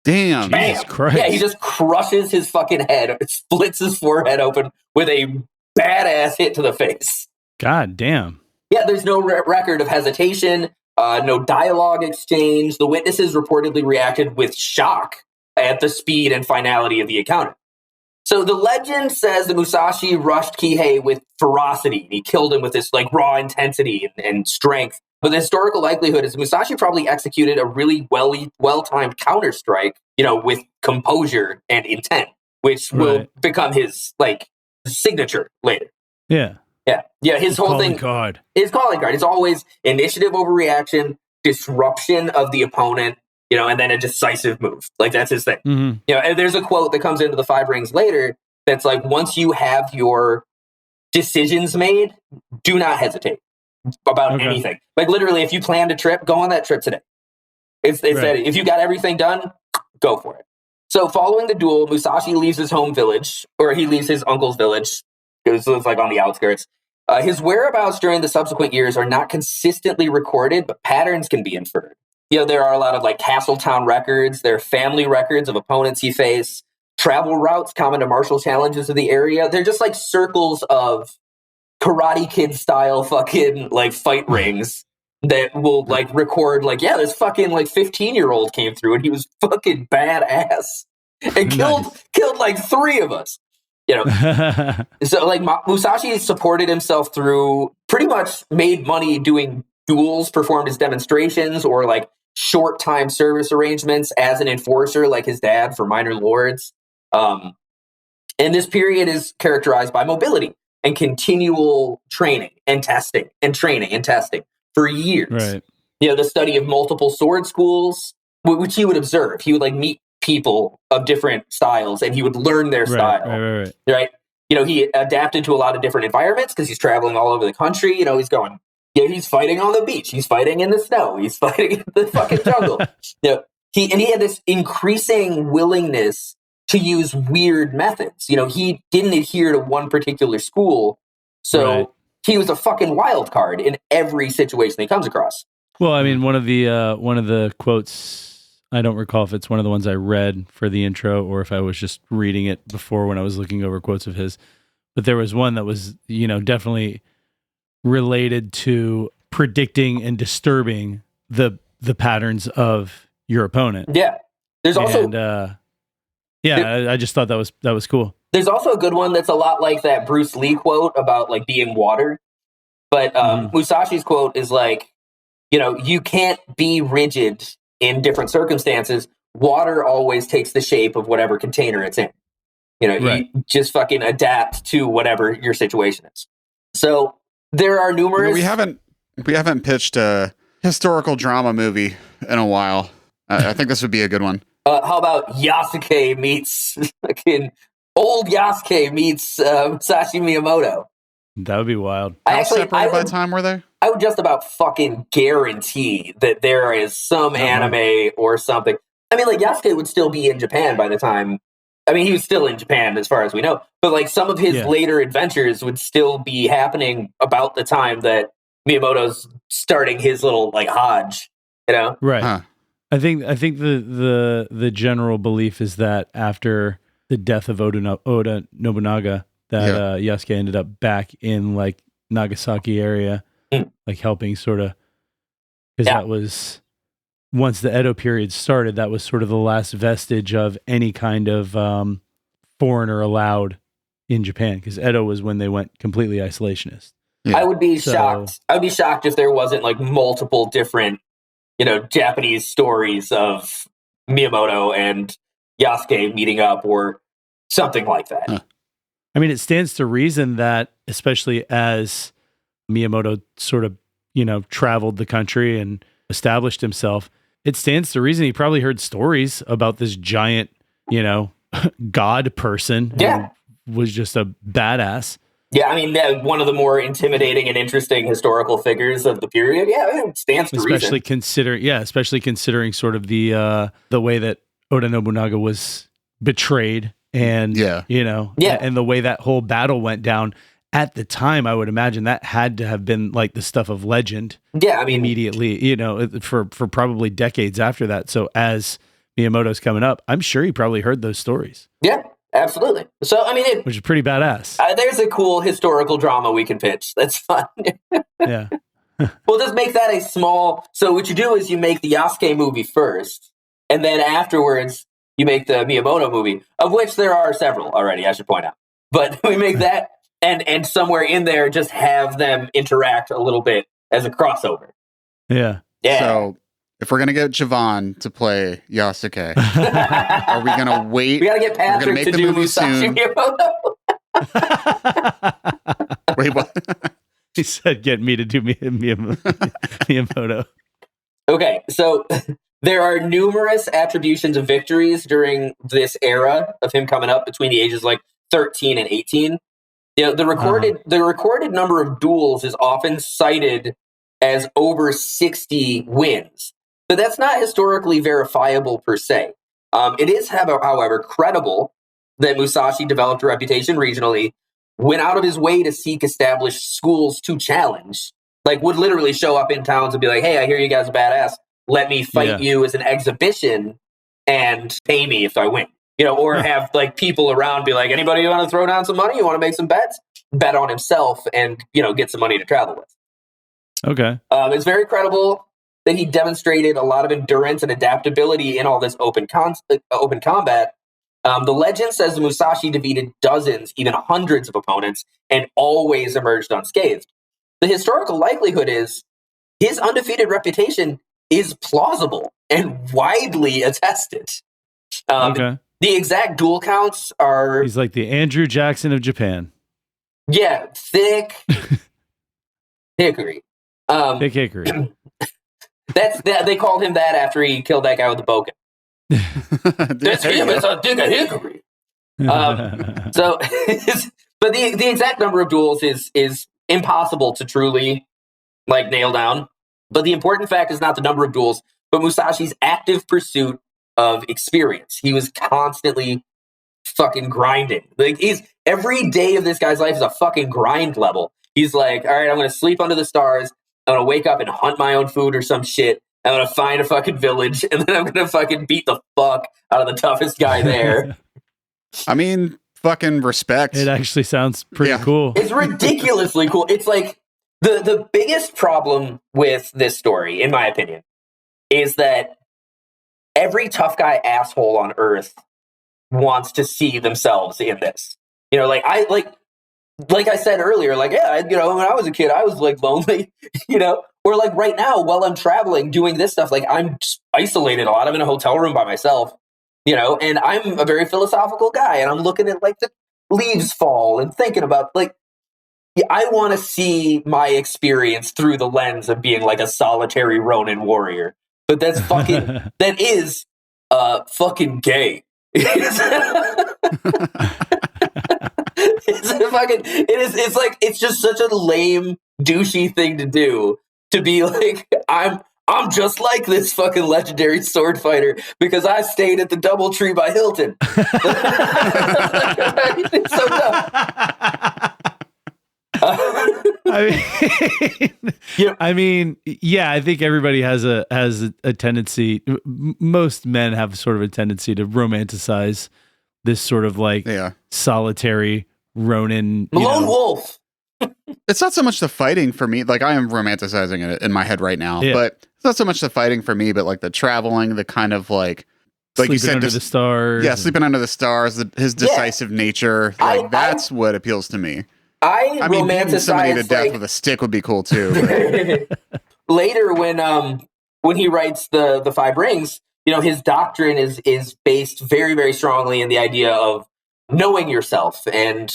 Damn. Jesus Christ. Yeah, he just crushes his fucking head, splits his forehead open with a badass hit to the face. God damn. Yeah, there's no record of hesitation, no dialogue exchange. The witnesses reportedly reacted with shock at the speed and finality of the encounter. So the legend says that Musashi rushed Kihei with ferocity. He killed him with this like raw intensity and strength. But the historical likelihood is Musashi probably executed a really well-timed counter-strike, you know, with composure and intent, which will become his like signature later. Yeah. His whole thing. His calling card. It's always initiative over reaction, disruption of the opponent, you know, and then a decisive move. Like that's his thing. You know, and there's a quote that comes into the Five Rings later that's like, once you have your decisions made, do not hesitate about anything. Like literally, if you planned a trip, go on that trip today. It's that if you got everything done, go for it. So following the duel, Musashi leaves his home village, or he leaves his uncle's village. It's like on the outskirts. His whereabouts during the subsequent years are not consistently recorded, but patterns can be inferred. You know, there are a lot of like Castletown records, there are family records of opponents he faced, travel routes common to martial challenges of the area. They're just like circles of Karate Kid style fucking like fight rings that will like record like, yeah, this fucking like 15-year-old came through and he was fucking badass. and killed like 3 of us. You know, so like Musashi supported himself through pretty much made money doing duels performed as demonstrations or like short time service arrangements as an enforcer, like his dad for minor lords. And this period is characterized by mobility and continual training and testing and training and testing for years. Right. You know, the study of multiple sword schools, which he would observe. He would like meet people of different styles and he would learn their style. Right. You know, he adapted to a lot of different environments because he's traveling all over the country. You know, he's going, he's fighting on the beach. He's fighting in the snow. He's fighting in the fucking jungle. You know, he had this increasing willingness to use weird methods. You know, he didn't adhere to one particular school. So he was a fucking wild card in every situation he comes across. Well, I mean, one of the quotes, I don't recall if it's one of the ones I read for the intro or if I was just reading it before when I was looking over quotes of his, but there was one that was, you know, definitely related to predicting and disturbing the patterns of your opponent. Yeah. There's also I just thought that was cool. There's also a good one that's a lot like that Bruce Lee quote about like being water. But Musashi's quote is like, you know, you can't be rigid in different circumstances. Water always takes the shape of whatever container it's in. You know, you just fucking adapt to whatever your situation is. So there are numerous. We haven't pitched a historical drama movie in a while. I think this would be a good one. How about Yasuke meets fucking old Yasuke meets Musashi Miyamoto? That would be wild. How separated by time were they? I would just about fucking guarantee that there is some anime or something. I mean, like Yasuke would still be in Japan by the time. I mean, he was still in Japan as far as we know. But like some of his later adventures would still be happening about the time that Miyamoto's starting his little like Hodge. You know, right? Huh. I think the general belief is that after the death of Oda Nobunaga, that Yasuke ended up back in like Nagasaki area, like helping sort of, because that was once the Edo period started, that was sort of the last vestige of any kind of foreigner allowed in Japan, because Edo was when they went completely isolationist. Yeah. I would be shocked. I would be shocked if there wasn't like multiple different, you know, Japanese stories of Miyamoto and Yasuke meeting up or something like that. Huh. I mean, it stands to reason that, especially as Miyamoto sort of, you know, traveled the country and established himself, it stands to reason he probably heard stories about this giant, you know, god person who was just a badass. Yeah, I mean, one of the more intimidating and interesting historical figures of the period. Yeah, it stands to reason. Especially considering sort of the way that Oda Nobunaga was betrayed and, you know, and the way that whole battle went down. At the time, I would imagine that had to have been like the stuff of legend. Yeah, I mean, immediately, you know, for probably decades after that. So as Miyamoto's coming up, I'm sure he probably heard those stories. Yeah. Absolutely. So, I mean, which is pretty badass. There's a cool historical drama we can pitch. That's fun. Yeah. We'll just make that a small. So, what you do is you make the Yasuke movie first, and then afterwards you make the Miyamoto movie, of which there are several already, I should point out. But we make that, and somewhere in there, just have them interact a little bit as a crossover. Yeah. Yeah. So, if we're going to get Javon to play Yasuke, are we going to wait? We got to get Patrick to do Musashi Miyamoto. Wait, what? He said, get me to do Miyamoto. Okay, so there are numerous attributions of victories during this era of him coming up between the ages like 13 and 18. You know, the recorded number of duels is often cited as over 60 wins. But that's not historically verifiable per se. It is, however, credible that Musashi developed a reputation regionally, went out of his way to seek established schools to challenge, like would literally show up in towns and be like, hey, I hear you guys are badass. Let me fight you as an exhibition and pay me if I win. You know, or have like people around be like, anybody want to throw down some money? You want to make some bets? Bet on himself and, you know, get some money to travel with. Okay. It's very credible that he demonstrated a lot of endurance and adaptability in all this open combat. The legend says Musashi defeated dozens, even hundreds of opponents, and always emerged unscathed. The historical likelihood is his undefeated reputation is plausible and widely attested. Okay. The exact duel counts are... He's like the Andrew Jackson of Japan. Yeah, thick hickory. Thick hickory. They called him that after he killed that guy with the boken. That's him. It's a thick hickory. So, but the exact number of duels is impossible to truly nail down. But the important fact is not the number of duels, but Musashi's active pursuit of experience. He was constantly fucking grinding. Every day of this guy's life is a fucking grind level. He's like, all right, I'm going to sleep under the stars. I'm going to wake up and hunt my own food or some shit. I'm going to find a fucking village, and then I'm going to fucking beat the fuck out of the toughest guy there. I mean, fucking respect. It actually sounds pretty cool. It's ridiculously cool. It's like the biggest problem with this story, in my opinion, is that every tough guy asshole on Earth wants to see themselves in this. Like I said earlier, when I was a kid, I was lonely, or right now while I'm traveling doing this stuff, I'm isolated a lot. I'm in a hotel room by myself, and I'm a very philosophical guy, and I'm looking at the leaves fall and thinking about I want to see my experience through the lens of being a solitary Ronin warrior, but that's fucking that is fucking gay. It's just such a lame, douchey thing to do, to be I'm just like this fucking legendary sword fighter because I stayed at the Doubletree by Hilton. It's so dumb. I think everybody has a tendency. Most men have sort of a tendency to romanticize this sort of solitary Ronin, lone wolf. It's not so much the fighting for me. I am romanticizing it in my head right now, but it's not so much the fighting for me, but the traveling, the kind of like you said, under the stars. Yeah, sleeping under the stars. His decisive nature. That's what appeals to me. I mean, beating somebody to death with a stick would be cool too. Later, when he writes the Five Rings, his doctrine is based very, very strongly in the idea of knowing yourself and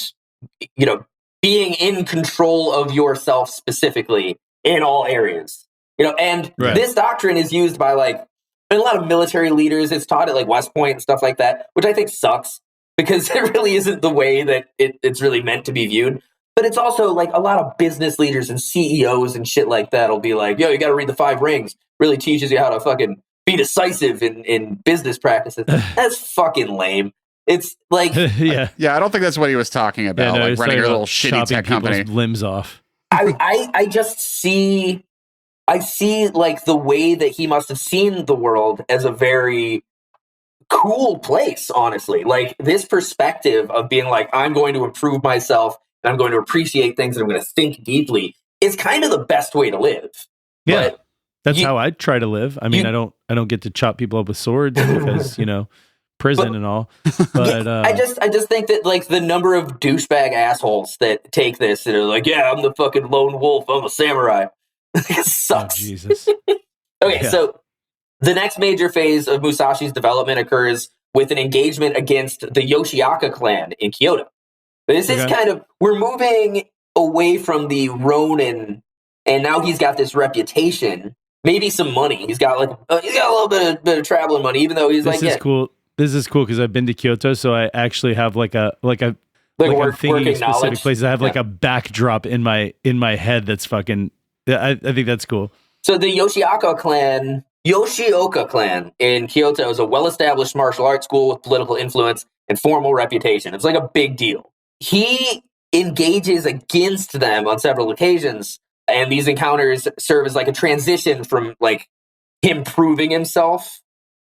being in control of yourself specifically in all areas. And this doctrine is used by a lot of military leaders. It's taught at West Point and stuff like that, which I think sucks because it really isn't the way that it's really meant to be viewed. But it's also a lot of business leaders and CEOs and shit like that will be yo, you got to read the Five Rings. Really teaches you how to fucking be decisive in business practices. That's fucking lame. It's yeah, I don't think that's what he was talking about. Running your little shitty tech company. Limbs off. I just see the way that he must have seen the world as a very cool place, honestly. This perspective of being I'm going to improve myself and I'm going to appreciate things and I'm going to think deeply is kind of the best way to live. Yeah. But that's how I try to live. I mean, I don't get to chop people up with swords because, prison and all. But I just think that the number of douchebag assholes that take this and are yeah, I'm the fucking lone wolf, I'm a samurai. It sucks. Oh, Jesus. Okay, so the next major phase of Musashi's development occurs with an engagement against the Yoshiaka clan in Kyoto. This is we're moving away from the Ronin, and now he's got this reputation, maybe some money. He's got a little bit of traveling money, even though he's This is cool. This is cool because I've been to Kyoto, so I actually have I'm thinking specific knowledge. Places. I have a backdrop in my head that's fucking. I think that's cool. So the Yoshioka clan in Kyoto is a well-established martial arts school with political influence and formal reputation. It's a big deal. He engages against them on several occasions, and these encounters serve as a transition from him proving himself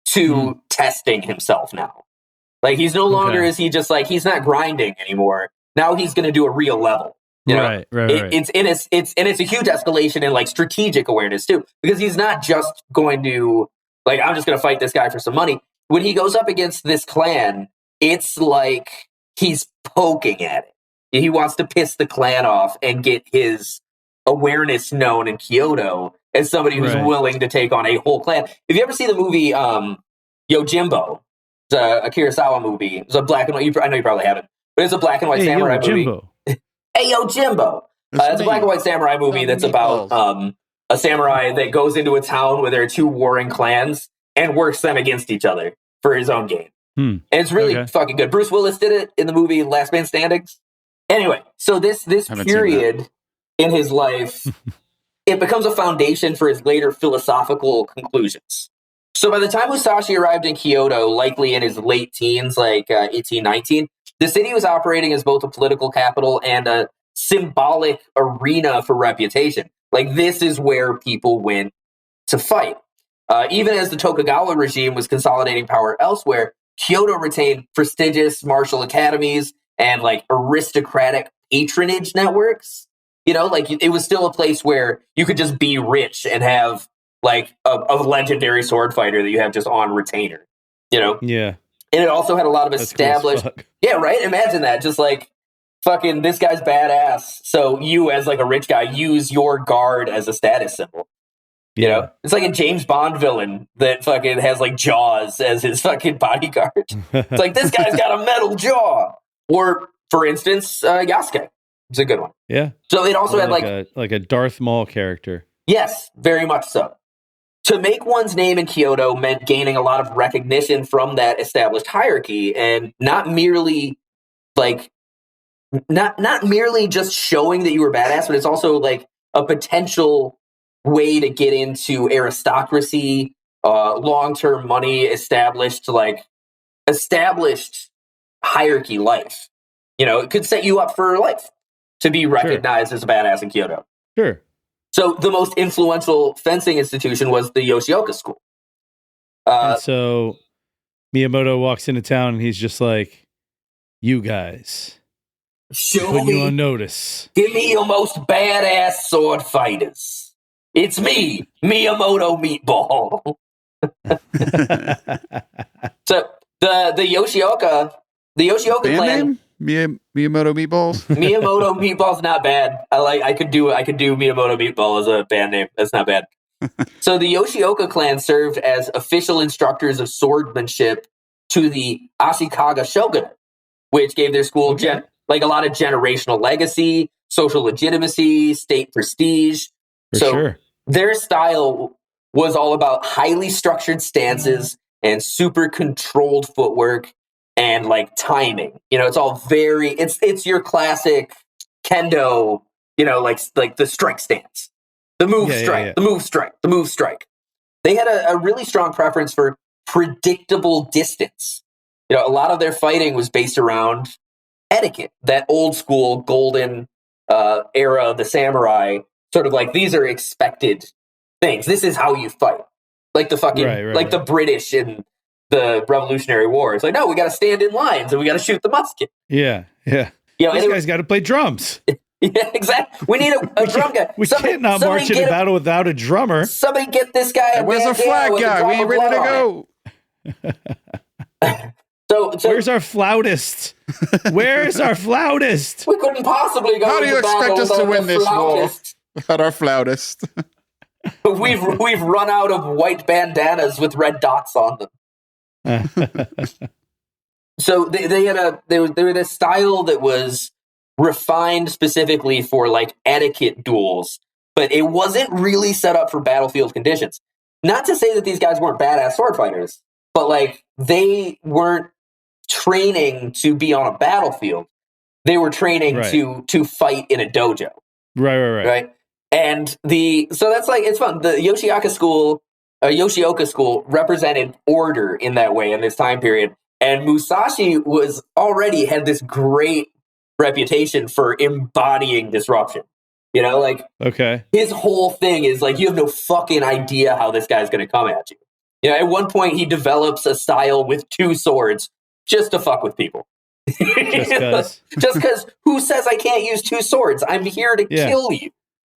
to testing himself now. He's no longer is he just he's not grinding anymore. Now he's going to do a real level. Right. It's a huge escalation in strategic awareness too, because he's not just going to I'm just going to fight this guy for some money. When he goes up against this clan, it's like he's poking at it. He wants to piss the clan off and get his awareness known in Kyoto as somebody who's willing to take on a whole clan. If you ever see the movie Yojimbo, it's a Kurosawa movie. It's a black and white. I know you probably haven't, but it's a black and white samurai movie. Hey, Jimbo. It's a black and white samurai movie that's about a samurai that goes into a town where there are two warring clans and works them against each other for his own gain. And it's really fucking good. Bruce Willis did it in the movie Last Man Standing. Anyway, so this period in his life, it becomes a foundation for his later philosophical conclusions. So by the time Musashi arrived in Kyoto, likely in his late teens, like 18, 19, the city was operating as both a political capital and a symbolic arena for reputation. Like, this is where people went to fight. Even as the Tokugawa regime was consolidating power elsewhere, Kyoto retained prestigious martial academies and like aristocratic patronage networks. You know, like it was still a place where you could just be rich and have like a legendary sword fighter that you have just on retainer, you know? Yeah. And it also had a lot of established... Cool, yeah, right? Imagine that. Just like, fucking, this guy's badass. So you, as like a rich guy, use your guard as a status symbol. You know? It's like a James Bond villain that fucking has like Jaws as his fucking bodyguard. It's like, this guy's got a metal jaw. Or, for instance, Yasuke. It's a good one. Yeah. So it also had like a Darth Maul character. Yes, very much so. To make one's name in Kyoto meant gaining a lot of recognition from that established hierarchy, and not merely just showing that you were badass, but it's also like a potential way to get into aristocracy, long-term money, established hierarchy life. You know, it could set you up for life to be recognized as a badass in Kyoto. Sure. So the most influential fencing institution was the Yoshioka school. And so Miyamoto walks into town and he's just like, you guys, put you on notice. Give me your most badass sword fighters. It's me, Miyamoto Meatball. So the Yoshioka clan... Name? Miyamoto Meatballs? Miyamoto Meatball's not bad. I could do Miyamoto Meatball as a band name. That's not bad. So the Yoshioka clan served as official instructors of swordsmanship to the Ashikaga shogunate, which gave their school a lot of generational legacy, social legitimacy, state prestige. Their style was all about highly structured stances and super controlled footwork and like timing. You know, it's all very it's your classic kendo, you know, like the strike stance. The move strike, the move strike, the move strike. They had a really strong preference for predictable distance. You know, a lot of their fighting was based around etiquette, that old school golden era of the samurai, sort of like, these are expected things. This is how you fight. Like the fucking, the British in the Revolutionary War. It's like, no, we got to stand in lines and we got to shoot the musket. Yeah. You know, this guy's got to play drums. Yeah, exactly. We need a drum guy. We can't not march into battle without a drummer. Somebody get this guy. Where's our flag guy? We ain't ready to go. So where's our flautist? Where's our flautist? We couldn't possibly go. How do you expect us to win this war without our flautist? We've run out of white bandanas with red dots on them. So they were this style that was refined specifically for like etiquette duels, but it wasn't really set up for battlefield conditions. Not to say that these guys weren't badass sword fighters, but like they weren't training to be on a battlefield. They were training to fight in a dojo. Right. And so that's like, it's fun. The Yoshioka school represented order in that way in this time period. And Musashi already had this great reputation for embodying disruption. You know, like, his whole thing is like, you have no fucking idea how this guy's going to come at you. You know, at one point he develops a style with two swords just to fuck with people. Just because who says I can't use two swords? I'm here to kill you.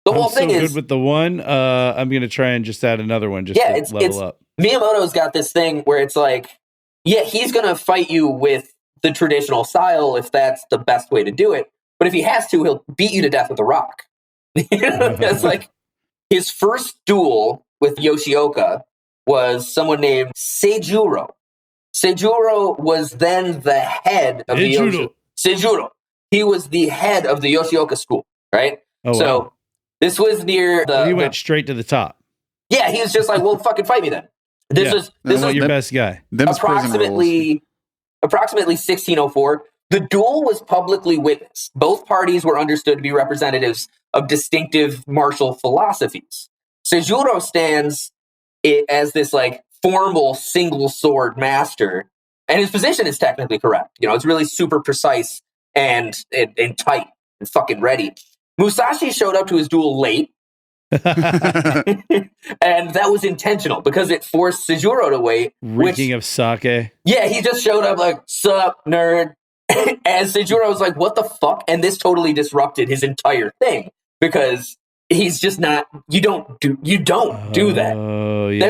The whole thing is good with the one. I'm going to try and just add another one just to level up. Miyamoto's got this thing where it's like, yeah, he's going to fight you with the traditional style if that's the best way to do it. But if he has to, he'll beat you to death with a rock. It's like his first duel with Yoshioka was someone named Seijuro. Seijuro was then the head of Seijuro. He was the head of the Yoshioka school, right? Oh, so wow. this was near he went straight to the top. Yeah, he was just like, well, fucking fight me then. This was your best guy. Approximately 1604. The duel was publicly witnessed. Both parties were understood to be representatives of distinctive martial philosophies. Seijuro stands as this like formal single sword master, and his position is technically correct. You know, it's really super precise and tight and fucking ready. Musashi showed up to his duel late. And that was intentional because it forced Seijuro to wait. Reeking of sake. Yeah, he just showed up like, sup, nerd. And Seijuro was like, what the fuck? And this totally disrupted his entire thing because he's just not, you don't do that. Oh, yeah.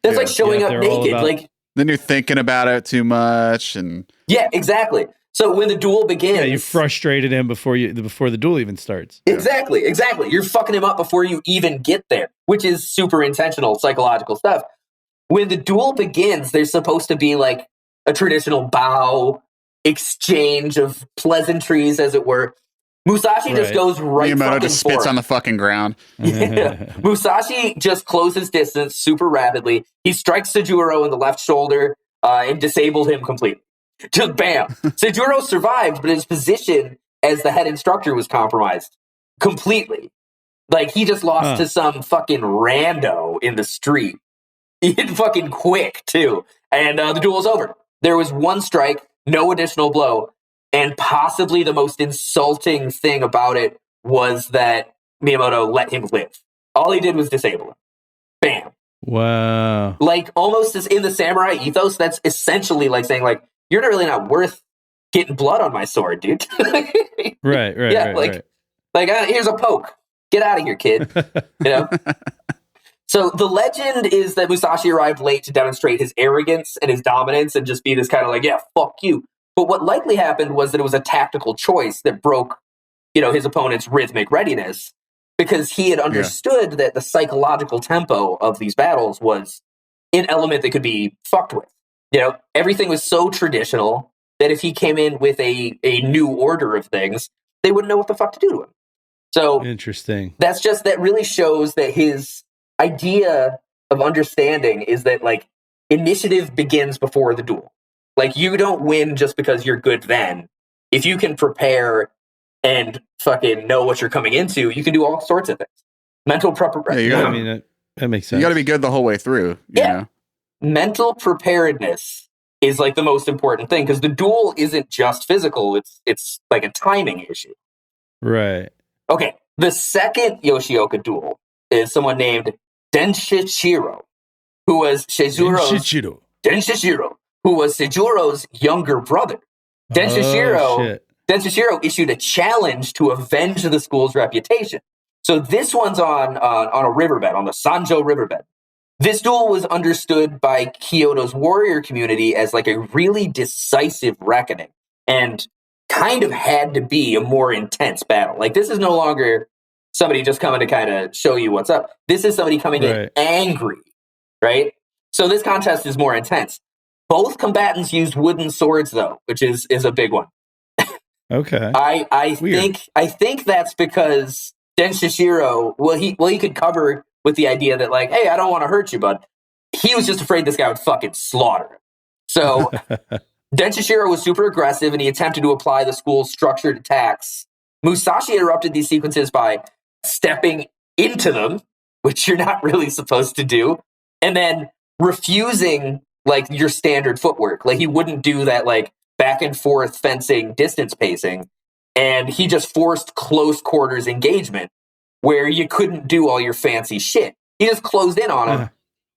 That's like showing up naked. Like, then you're thinking about it too much. And yeah, exactly. So when the duel begins, you frustrated him before the duel even starts. Exactly. You're fucking him up before you even get there, which is super intentional psychological stuff. When the duel begins, there's supposed to be like a traditional bow exchange of pleasantries, as it were. Musashi just goes right Miyamoto fucking just spits forward. on the fucking ground. Yeah. Musashi just closes distance super rapidly. He strikes Seijuro in the left shoulder and disabled him completely. Just bam. Seijuro survived, but his position as the head instructor was compromised completely. Like, he just lost to some fucking rando in the street. He hit fucking quick, too. And the duel's over. There was one strike, no additional blow. And possibly the most insulting thing about it was that Miyamoto let him live. All he did was disable him. Bam. Wow. Like, almost as in the samurai ethos, that's essentially like saying, like, you're really not worth getting blood on my sword, dude. Right. Yeah, here's a poke. Get out of here, kid. You know? So the legend is that Musashi arrived late to demonstrate his arrogance and his dominance and just be this kind of like, yeah, fuck you. But what likely happened was that it was a tactical choice that broke, his opponent's rhythmic readiness, because he had understood that the psychological tempo of these battles was an element that could be fucked with. Everything was so traditional that if he came in with a new order of things, they wouldn't know what the fuck to do to him. So interesting. That really shows that his idea of understanding is that, like, initiative begins before the duel. Like, you don't win just because you're good then. If you can prepare and fucking know what you're coming into, you can do all sorts of things. Mental preparation. That makes sense. You got to be good the whole way through. You know? Mental preparedness is like the most important thing, because the duel isn't just physical. It's like a timing issue. Right. Okay. The second Yoshioka duel is someone named Denshichiro, who was Denshichiro, who was Seijuro's younger brother. Denshichiro issued a challenge to avenge the school's reputation. So this one's on a riverbed, on the Sanjo riverbed. This duel was understood by Kyoto's warrior community as like a really decisive reckoning, and kind of had to be a more intense battle. Like, this is no longer somebody just coming to kind of show you what's up. This is somebody coming in angry, right? So this contest is more intense. Both combatants used wooden swords, though, which is a big one. Okay. I think that's because Denshichiro, he could cover with the idea that, like, hey, I don't want to hurt you, but he was just afraid this guy would fucking slaughter him. So Denshichiro was super aggressive, and he attempted to apply the school's structured attacks. Musashi interrupted these sequences by stepping into them, which you're not really supposed to do, and then refusing, like, your standard footwork. Like, he wouldn't do that, like, back and forth fencing, distance pacing, and he just forced close quarters engagement where you couldn't do all your fancy shit. He just closed in on him,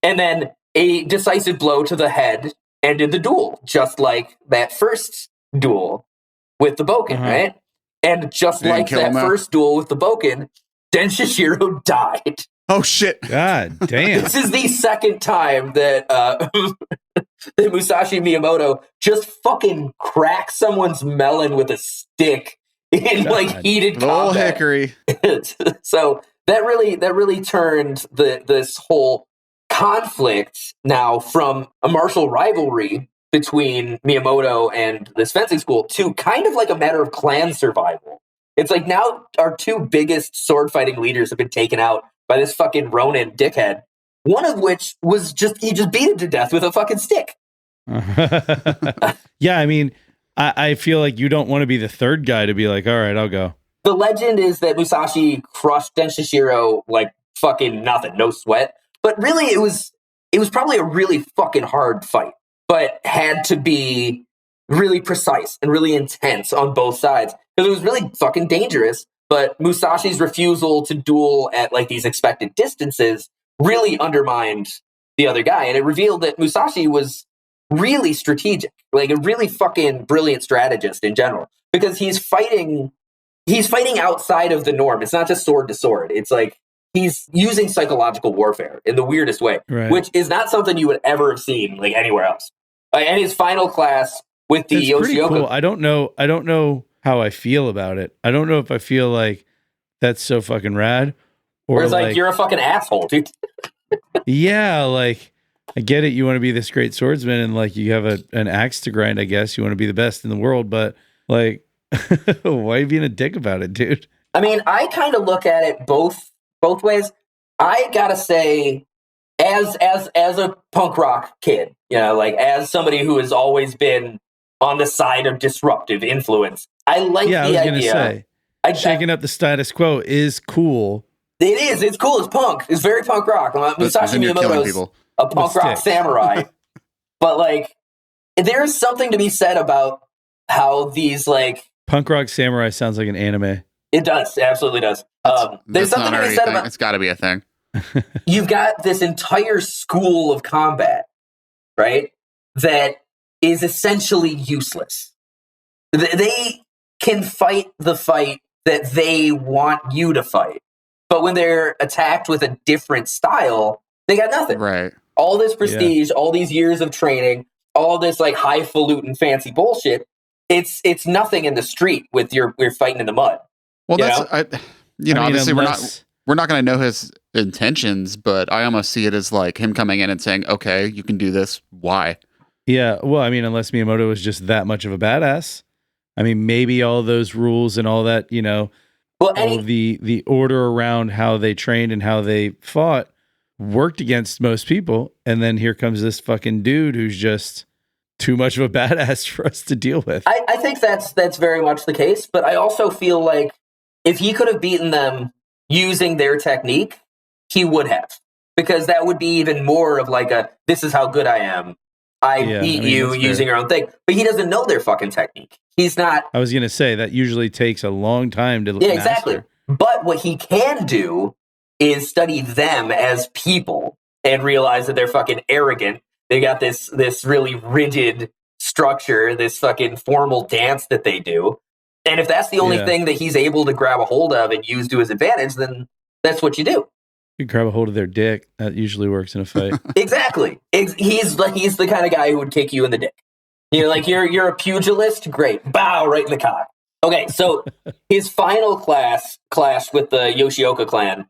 and then a decisive blow to the head ended the duel, just like that first duel with the Boken, right? And just like that first duel with the Boken, Denshichiro died. Oh, shit. God damn. This is the second time that that Musashi Miyamoto just fucking cracks someone's melon with a stick in like heated the old combat. hickory. So that really turned this whole conflict now from a martial rivalry between Miyamoto and this fencing school to kind of like a matter of clan survival. It's like now our two biggest sword fighting leaders have been taken out by this fucking Ronin dickhead. One of which was he just beat him to death with a fucking stick. Yeah, I mean, I feel like you don't want to be the third guy to be like, all right, I'll go. The legend is that Musashi crushed Den Shishiro like fucking nothing, no sweat. But really, it was probably a really fucking hard fight, but had to be really precise and really intense on both sides because it was really fucking dangerous. But Musashi's refusal to duel at like these expected distances really undermined the other guy, and it revealed that Musashi was really strategic, like a really fucking brilliant strategist in general, because he's fighting outside of the norm. It's not just sword to sword. It's like he's using psychological warfare in the weirdest way, right, which is not something you would ever have seen like anywhere else. And his final class with the Yoshioka. Cool. I don't know how I feel about it. I don't know if I feel like that's so fucking rad, or it's like you're a fucking asshole, dude. Yeah, like I get it. You want to be this great swordsman, and like you have an axe to grind. I guess you want to be the best in the world, but like, why are you being a dick about it, dude? I mean, I kind of look at it both ways. I gotta say, as a punk rock kid, you know, like as somebody who has always been on the side of disruptive influence, I like the idea. I was gonna say, shaking up the status quo is cool. It is. It's cool. It's punk. It's very punk rock. Musashi Miyamoto's a punk rock samurai. But like, there's something to be said about how these like punk rock samurai sounds like an anime. It does. It absolutely does. There's something to be said about. It's got to be a thing. You've got this entire school of combat, right? That is essentially useless. They can fight the fight that they want you to fight. But when they're attacked with a different style, they got nothing. Right. All this prestige, all these years of training, all this like highfalutin fancy bullshit, it's nothing in the street with your fighting in the mud. Well, obviously we're not going to know his intentions, but I almost see it as like him coming in and saying, "Okay, you can do this. Why?" Yeah. Well, I mean, unless Miyamoto was just that much of a badass. I mean, maybe all those rules and all that, you know, all the order around how they trained and how they fought worked against most people. And then here comes this fucking dude who's just too much of a badass for us to deal with. I think that's very much the case. But I also feel like if he could have beaten them using their technique, he would have. Because that would be even more of like this is how good I am. I beat you using your own thing. But he doesn't know their fucking technique. He's not. I was going to say that usually takes a long time to master. Exactly. But what he can do is study them as people and realize that they're fucking arrogant. They got this really rigid structure, this fucking formal dance that they do. And if that's the only thing that he's able to grab a hold of and use to his advantage, then that's what you do. You grab a hold of their dick. That usually works in a fight. Exactly. He's the kind of guy who would kick you in the dick. You're like, you're a pugilist? Great. Bow right in the cock. Okay, so his final clash with the Yoshioka clan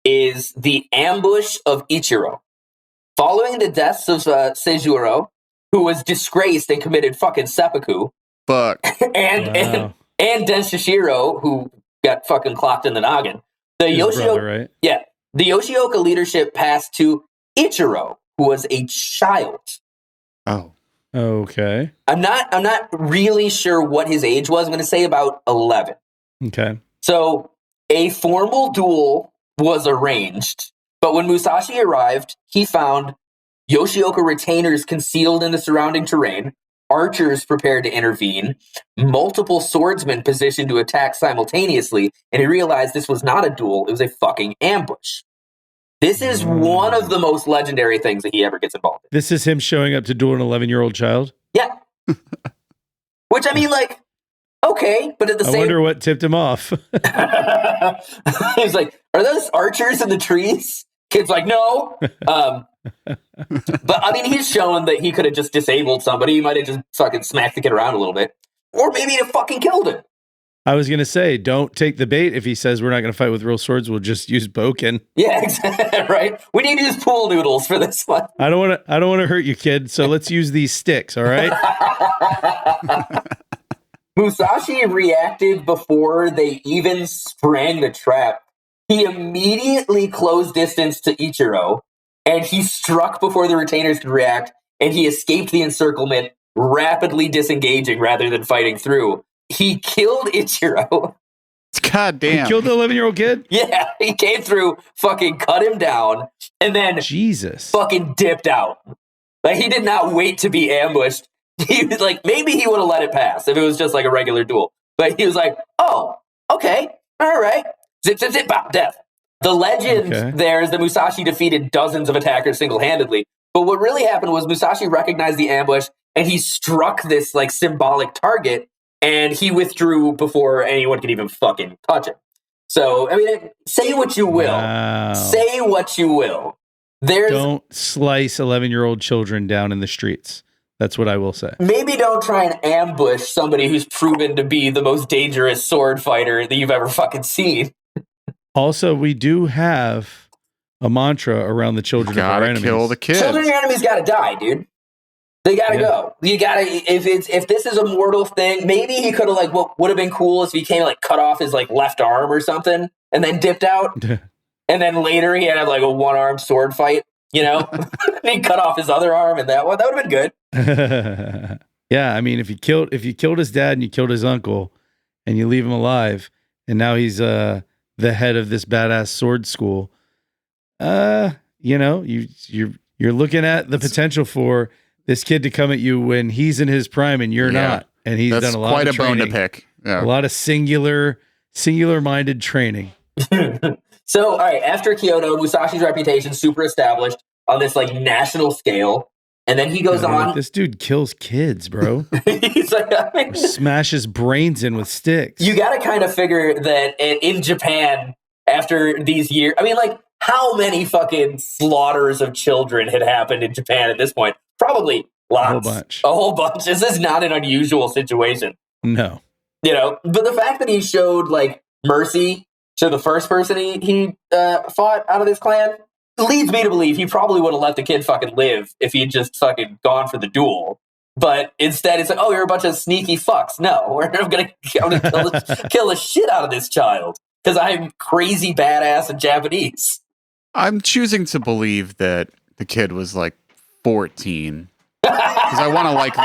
is the ambush of Ichiro. Following the deaths of Seijuro, who was disgraced and committed fucking seppuku. Fuck. and Den Shishiro, who got fucking clocked in the noggin. The Yoshioka leadership passed to Ichiro, who was a child. Oh. Okay. I'm not really sure what his age was. I'm going to say about 11. Okay. So a formal duel was arranged, but when Musashi arrived, he found Yoshioka retainers concealed in the surrounding terrain, archers prepared to intervene, multiple swordsmen positioned to attack simultaneously, and he realized this was not a duel, it was a fucking ambush. This is one of the most legendary things that he ever gets involved in. This is him showing up to duel an 11-year-old child? Yeah. Which, I mean, like, okay, but at the same... I wonder what tipped him off. He's like, are those archers in the trees? Kid's like, no. But I mean, he's shown that he could have just disabled somebody. He might have just fucking smacked the kid around a little bit. Or maybe he fucking killed him. I was going to say, don't take the bait. If he says we're not going to fight with real swords, we'll just use boken. Yeah, exactly. Right. We need to use pool noodles for this one. I don't want to hurt you, kid. So let's use these sticks. All right. Musashi reacted before they even sprang the trap. He immediately closed distance to Ichiro, and he struck before the retainers could react, and he escaped the encirclement, rapidly disengaging rather than fighting through. He killed Ichiro. God damn. He killed the 11-year-old kid? Yeah, he came through, fucking cut him down, and then Jesus fucking dipped out. Like, he did not wait to be ambushed. He was like, maybe he would have let it pass if it was just like a regular duel. But he was like, oh, okay, all right. Zip, zip, zip, bop, death. The legend there is that Musashi defeated dozens of attackers single-handedly. But what really happened was Musashi recognized the ambush, and he struck this like symbolic target, and he withdrew before anyone could even fucking touch him. So, I mean, say what you will. Wow. Say what you will. Don't slice 11-year-old children down in the streets. That's what I will say. Maybe don't try and ambush somebody who's proven to be the most dangerous sword fighter that you've ever fucking seen. Also, we do have a mantra around the children of our enemies. Kill the kids. Children of your enemies gotta die, dude. They gotta go. You gotta, if this is a mortal thing, maybe he could have, like, what would have been cool is if he came, like, cut off his, like, left arm or something and then dipped out. And then later he had, like, a one-armed sword fight, you know? And he cut off his other arm and that would have been good. Yeah, I mean, if you killed his dad and you killed his uncle and you leave him alive and now he's the head of this badass sword school, you know, you're looking at the potential for this kid to come at you when he's in his prime and you're not, and he's done a lot of training. Bone to pick. Yeah. A lot of singular-minded training. So, all right, after Kyoto, Musashi's reputation super established on this like national scale, and then he goes on. This dude kills kids, bro. He's like, smashes brains in with sticks. You got to kind of figure that in Japan, after these years, I mean, like, how many fucking slaughters of children had happened in Japan at this point? Probably lots. A whole bunch. This is not an unusual situation. No. You know, but the fact that he showed, like, mercy to the first person he fought out of this clan leads me to believe he probably would have let the kid fucking live if he had just fucking gone for the duel. But instead, it's like, oh, you're a bunch of sneaky fucks. No, I'm gonna kill the shit out of this child because I'm crazy badass and Japanese. I'm choosing to believe that the kid was like 14 because I want to like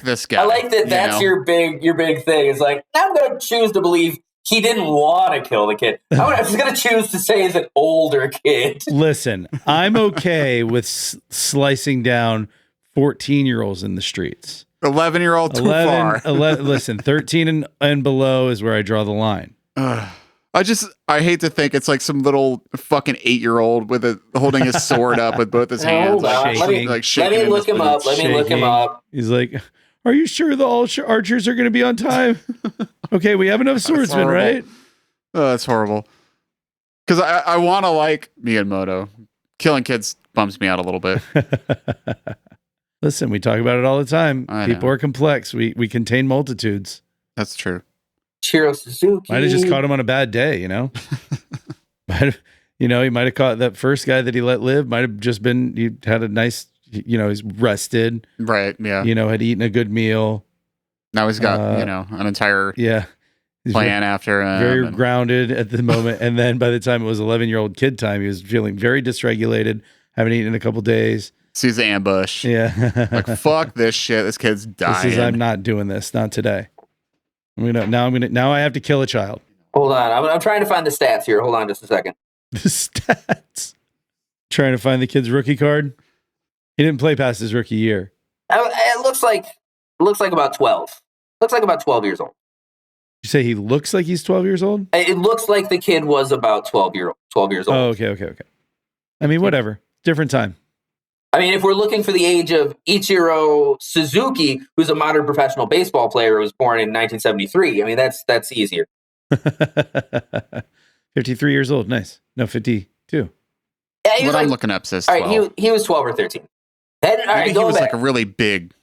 this guy. I like that. That's your big thing. It's like, I'm going to choose to believe he didn't want to kill the kid. I'm just going to choose to say he's an older kid. Listen, I'm okay with slicing down 14-year-olds in the streets. 11-year-old too far. Listen, 13 and below is where I draw the line. I hate to think it's like some little fucking 8-year-old holding his sword up with both his hands. Let me look him up. Let me look him up. He's like, are you sure the archers are going to be on time? Okay, we have enough swordsmen, right? Oh, that's horrible. Because I want to like Miyamoto. Killing kids bums me out a little bit. Listen, we talk about it all the time. People are complex. We contain multitudes. That's true. Chiro Suzuki. Might have just caught him on a bad day, you know? He might have caught that first guy that he let live, might have just been, he had a nice, he's rested. Right, yeah. Had eaten a good meal. Now he's got, an entire plan after him. Very grounded at the moment. And then by the time it was 11-year-old kid time, he was feeling very dysregulated, haven't eaten in a couple days. Sees the ambush. Yeah. Like, fuck this shit. This kid's dying. I'm not doing this. Not today. Now I have to kill a child. Hold on. I'm trying to find the stats here. Hold on just a second. The stats. Trying to find the kid's rookie card. He didn't play past his rookie year. It looks like about 12. Looks like about 12 years old. You say he looks like he's 12 years old? It looks like the kid was about 12 years old. Oh, okay. I mean, whatever. Different time. I mean, if we're looking for the age of Ichiro Suzuki, who's a modern professional baseball player who was born in 1973, I mean, that's easier. 53 years old. Nice. No, 52. Yeah, what I'm looking up says 12. All right, he was 12 or 13. Then, all right, he was like a really big,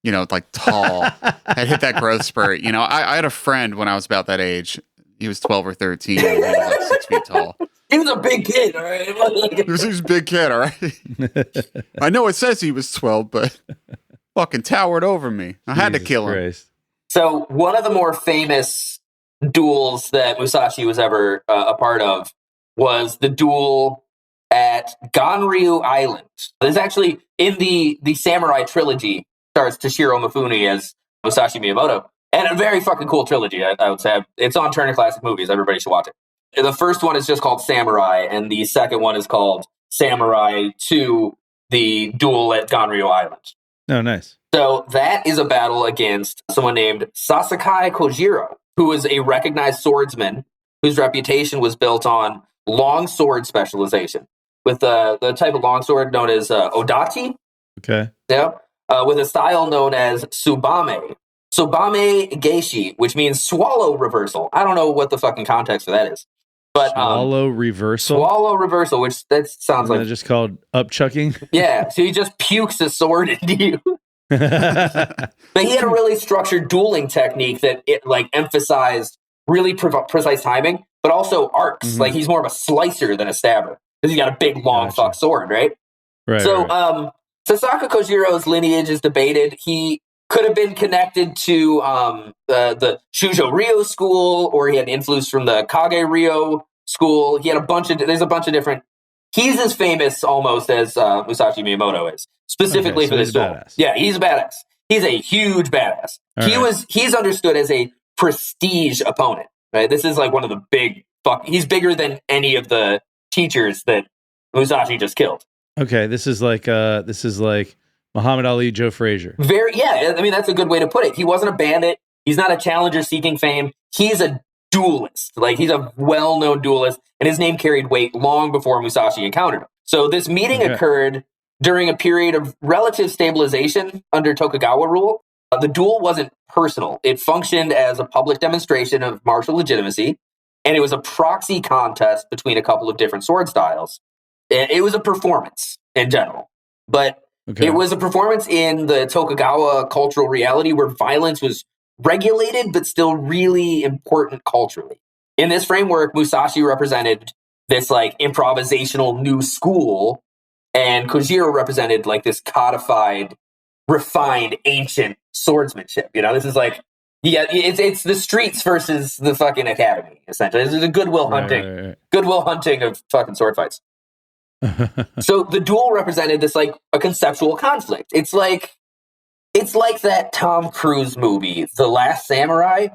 like tall, had hit that growth spurt. I had a friend when I was about that age. He was 12 or 13. And he was like 6 feet tall. He was a big kid, all right? He was a big kid, all right? I know it says he was 12, but fucking towered over me. I had to kill him. Christ. So one of the more famous duels that Musashi was ever a part of was the duel at Ganryu Island. There's actually, in the Samurai trilogy, stars Toshiro Mifune as Musashi Miyamoto. And a very fucking cool trilogy, I would say. It's on Turner Classic Movies. Everybody should watch it. The first one is just called Samurai, and the second one is called Samurai 2, the duel at Ganryu Island. Oh, nice. So that is a battle against someone named Sasakai Kojiro, who was a recognized swordsman whose reputation was built on long sword specialization, with the type of longsword known as odachi. Okay. Yeah. With a style known as subame. Subame geishi, which means swallow reversal. I don't know what the fucking context for that is. But swallow reversal? Swallow reversal, which that sounds like... just called upchucking? Yeah, so he just pukes a sword into you. But he had a really structured dueling technique that it emphasized really precise timing, but also arcs. Mm-hmm. Like he's more of a slicer than a stabber because he's got a big long fuck sword, right? Right. So right. Sasaka Kojiro's lineage is debated. He could have been connected to the Shujo Ryo school, or he had influence from the Kage Ryo school. He had there's a bunch of different. He's as famous almost as Musashi Miyamoto is, specifically for this duel. Badass. Yeah, he's a badass. He's a huge badass. He's understood as a prestige opponent. Right, this is like one of the big. He's bigger than any of the teachers that Musashi just killed. Okay, this is like Muhammad Ali, Joe Frazier. I mean, that's a good way to put it. He wasn't a bandit. He's not a challenger seeking fame. He's a duelist. Like, he's a well-known duelist, and his name carried weight long before Musashi encountered him. So this meeting occurred during a period of relative stabilization under Tokugawa rule. The duel wasn't personal. It functioned as a public demonstration of martial legitimacy, and it was a proxy contest between a couple of different sword styles. It was a performance in general, but it was a performance in the Tokugawa cultural reality where violence was regulated, but still really important culturally. In this framework, Musashi represented this improvisational new school, and Kojiro represented this codified, refined, ancient swordsmanship. This is it's the streets versus the fucking academy, essentially. This is a goodwill hunting, goodwill hunting of fucking sword fights. So the duel represented this a conceptual conflict. It's like that Tom Cruise movie, The Last Samurai.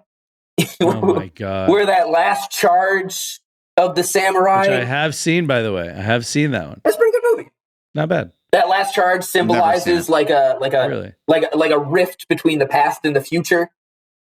Oh my god! Where that last charge of the samurai, which I have seen, by the way, I have seen that one. That's a pretty good movie. Not bad. That last charge symbolizes a rift between the past and the future.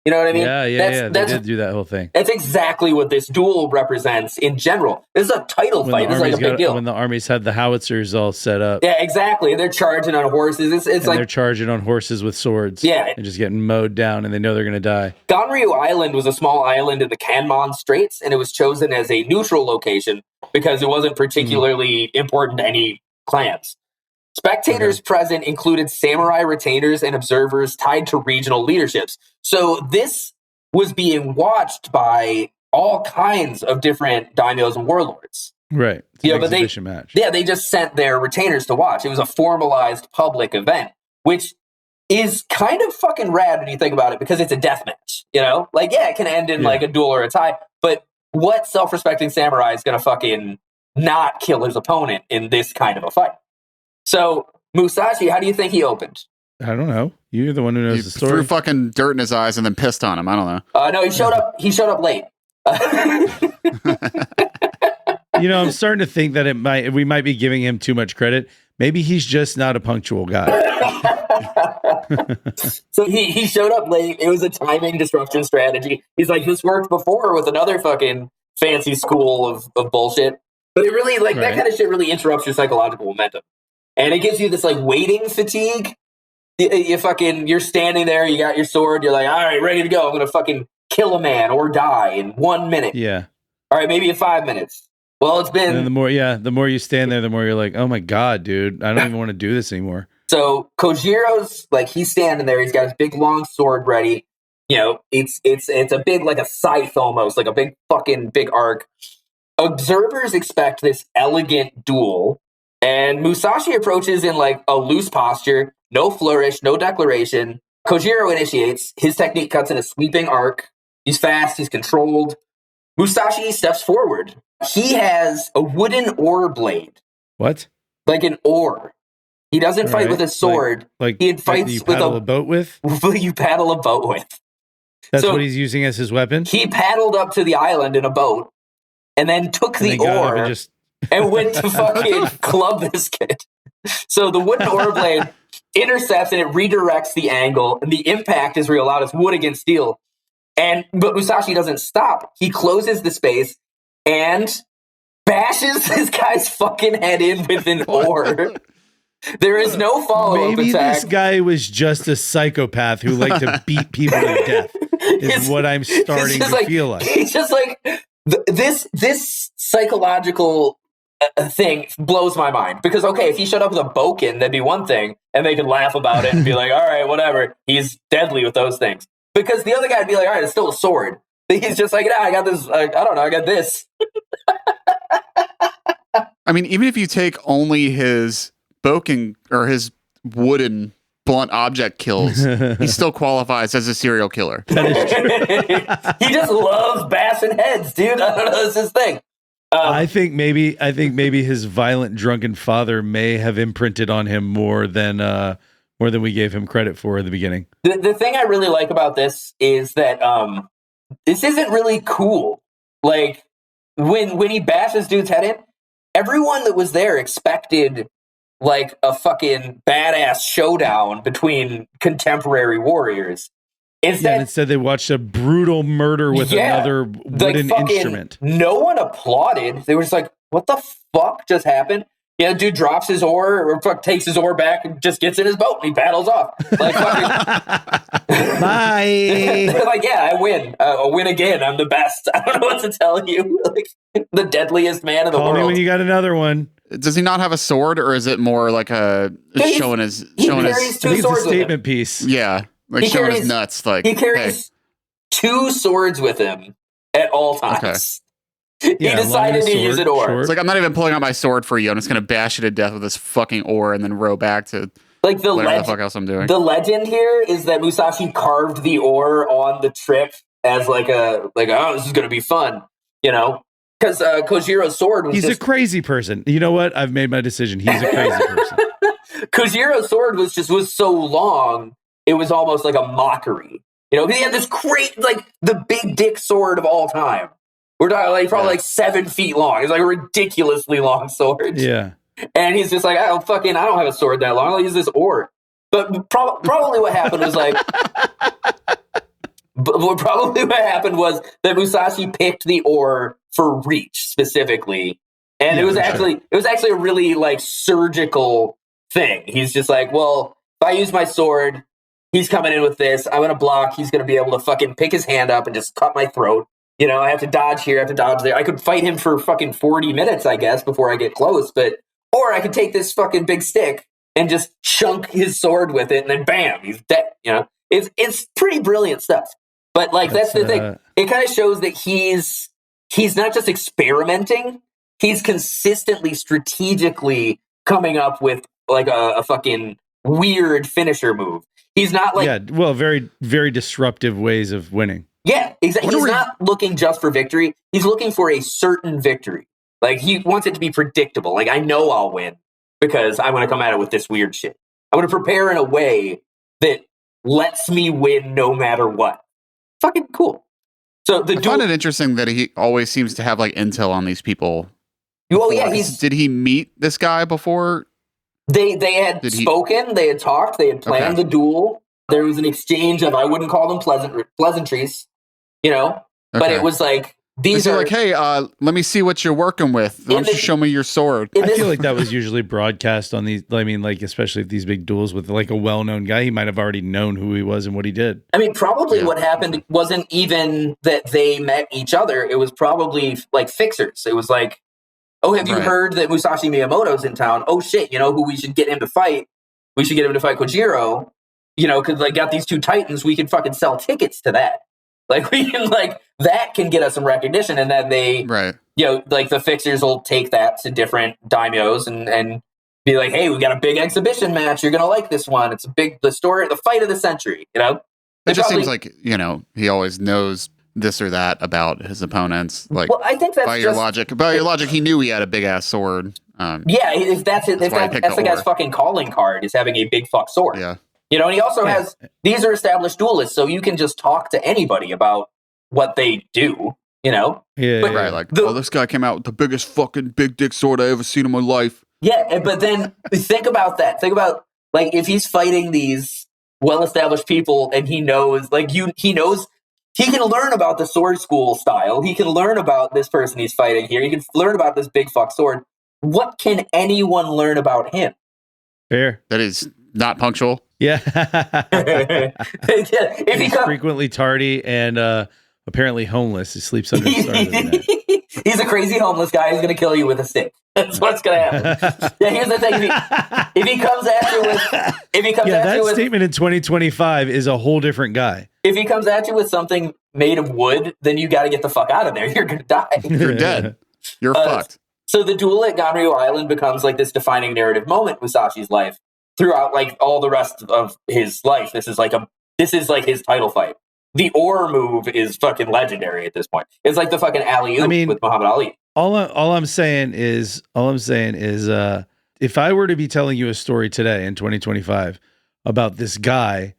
You know what I mean? Yeah. They did do that whole thing. That's exactly what this duel represents in general. This is a title fight. This is a big deal. When the armies had the howitzers all set up. Yeah, exactly. They're charging on horses. They're charging on horses with swords. Yeah. And just getting mowed down, and they know they're going to die. Ganryu Island was a small island in the Kanmon Straits, and it was chosen as a neutral location because it wasn't particularly important to any clans. Spectators present included samurai retainers and observers tied to regional leaderships. So this was being watched by all kinds of different daimyos and warlords. Right. It's an exhibition match. Yeah, they just sent their retainers to watch. It was a formalized public event, which is kind of fucking rad when you think about it, because it's a death match. It can end in a duel or a tie, but what self-respecting samurai is going to fucking not kill his opponent in this kind of a fight? So, Musashi, how do you think he opened? I don't know. You're the one who knows the story. Threw fucking dirt in his eyes and then pissed on him. I don't know. No, he showed up. He showed up late. I'm starting to think that we might be giving him too much credit. Maybe he's just not a punctual guy. So he showed up late. It was a timing disruption strategy. He's like, this worked before with another fucking fancy school of bullshit. But it really that kind of shit really interrupts your psychological momentum. And it gives you this waiting fatigue. You're standing there, you got your sword, you're like, all right, ready to go. I'm going to fucking kill a man or die in 1 minute. Yeah. All right, maybe in 5 minutes. Well, it's been... And the more you stand there, the more you're like, oh my God, dude, I don't even want to do this anymore. So Kojiro's like, he's standing there. He's got his big long sword ready. You know, it's a big, like a scythe almost, like a big arc. Observers expect this elegant duel, and Musashi approaches in like a loose posture, no flourish, no declaration. Kojiro initiates. His technique cuts in a sweeping arc. He's fast. He's controlled. Musashi steps forward. He has a wooden oar blade. What? Like an oar. He doesn't fight with a sword. He fights you paddle a boat with? You paddle a boat with. That's what he's using as his weapon? He paddled up to the island in a boat and then took the oar and went to fucking club this kid. So the wooden oar blade intercepts and it redirects the angle, and the impact is real loud. It's wood against steel. But Musashi doesn't stop. He closes the space and bashes this guy's fucking head in with an oar. There is no follow-up Maybe attack. this guy was just a psychopath who liked to beat people to death, is what I'm starting to feel like. He's just like, this psychological thing blows my mind. Because, okay, if he showed up with a boken, that'd be one thing, and they could laugh about it and be like, all right, whatever. He's deadly with those things. Because the other guy would be like, all right, it's still a sword. He's just like, I got this, I don't know, I got this. I mean, even if you take only his boken or his wooden blunt object kills, he still qualifies as a serial killer. That is true. He just loves bashing heads, dude. I don't know, that's his thing. I think maybe his violent drunken father may have imprinted on him more than we gave him credit for in the beginning. The thing I really like about this is that this isn't really cool. Like when he bashes dude's head in, everyone that was there expected like a fucking badass showdown between contemporary warriors. Instead they watched a brutal murder with another wooden instrument. No one applauded. They were just like, what the fuck just happened? Yeah, dude drops his oar or takes his oar back and just gets in his boat and he paddles off. Like, fucking... Bye. Like, yeah, I win. I'll win again. I'm the best. I don't know what to tell you. Like, the deadliest man in the world. Call me when you got another one. Does he not have a sword, or is it more like showing his two swords statement piece? Yeah, like showing his nuts. Like he carries two swords with him at all times. Okay. He decided to use an oar. It's like, I'm not even pulling out my sword for you. I'm just going to bash you to death with this fucking oar and then row back to like whatever the fuck else I'm doing. The legend here is that Musashi carved the oar on the trip as oh, this is going to be fun, you know? Because Kojiro's sword was He's a crazy person. You know what? I've made my decision. He's a crazy person. Kojiro's sword was so long, it was almost like a mockery. You know, he had this great, like, the big dick sword of all time. We're talking like probably like 7 feet long. It's like a ridiculously long sword. Yeah. And he's just like, I don't have a sword that long. I'll use this oar. But probably what happened was like, probably what happened was that Musashi picked the oar for reach specifically. And it was actually a really like surgical thing. He's just like, well, if I use my sword, he's coming in with this. I'm going to block. He's going to be able to fucking pick his hand up and just cut my throat. You know, I have to dodge here, I have to dodge there. I could fight him for fucking 40 minutes, I guess, before I get close. Or I could take this fucking big stick and just chunk his sword with it, and then bam, he's dead. You know, it's pretty brilliant stuff. But like that's the thing. It kind of shows that he's not just experimenting. He's consistently, strategically coming up with like a fucking weird finisher move. He's not like very, very disruptive ways of winning. Yeah, exactly. He's not looking just for victory. He's looking for a certain victory. Like, he wants it to be predictable. Like, I know I'll win because I'm going to come at it with this weird shit. I'm going to prepare in a way that lets me win no matter what. Fucking cool. So I find it interesting that he always seems to have, like, intel on these people. Oh, yeah. Did he meet this guy before? They had spoken. They had talked. They had planned the duel. There was an exchange of, I wouldn't call them pleasantries. You know, but it was like, these are like, hey, let me see what you're working with. Why don't you show me your sword? I feel like that was usually broadcast on these. I mean, like, especially these big duels with like a well-known guy, he might have already known who he was and what he did. I mean, probably what happened wasn't even that they met each other. It was probably like fixers. It was like oh, have you heard that Musashi Miyamoto's in town? Oh shit, you know who we should get him to fight? We should get him to fight Kojiro. You know, because like got these two titans, we can fucking sell tickets to that. Like we can that can get us some recognition, and then they, you know, like the fixers will take that to different daimyos and be like, hey, we got a big exhibition match. You're gonna like this one. It's the fight of the century. You know, it just seems like, you know, he always knows this or that about his opponents. Like, well, I think that's by your logic, he knew he had a big ass sword. Yeah, if that's it, that's the guy's fucking calling card is having a big fuck sword. Yeah. You know, and he also has, these are established duelists, so you can just talk to anybody about what they do, you know? Yeah, but, right, like, this guy came out with the biggest fucking big dick sword I ever seen in my life. Yeah, but then think about that. Think about, like, if he's fighting these well-established people and he knows, he knows, he can learn about the sword school style. He can learn about this person he's fighting here. He can learn about this big fuck sword. What can anyone learn about him? Fair. That is not punctual. Yeah. If he's frequently tardy and apparently homeless. He sleeps under the stars every night. He's a crazy homeless guy who's going to kill you with a stick. That's what's going to happen. Yeah, here's the thing. If he comes at you with... that statement in 2025 is a whole different guy. If he comes at you with something made of wood, then you got to get the fuck out of there. You're going to die. You're dead. You're fucked. So the duel at Ganryu Island becomes like this defining narrative moment in Musashi's life throughout like all the rest of his life. This is like his title fight. The Or move is fucking legendary at this point. It's like the fucking alley-oop with Muhammad Ali. All I'm saying is, if I were to be telling you a story today in 2025 about this guy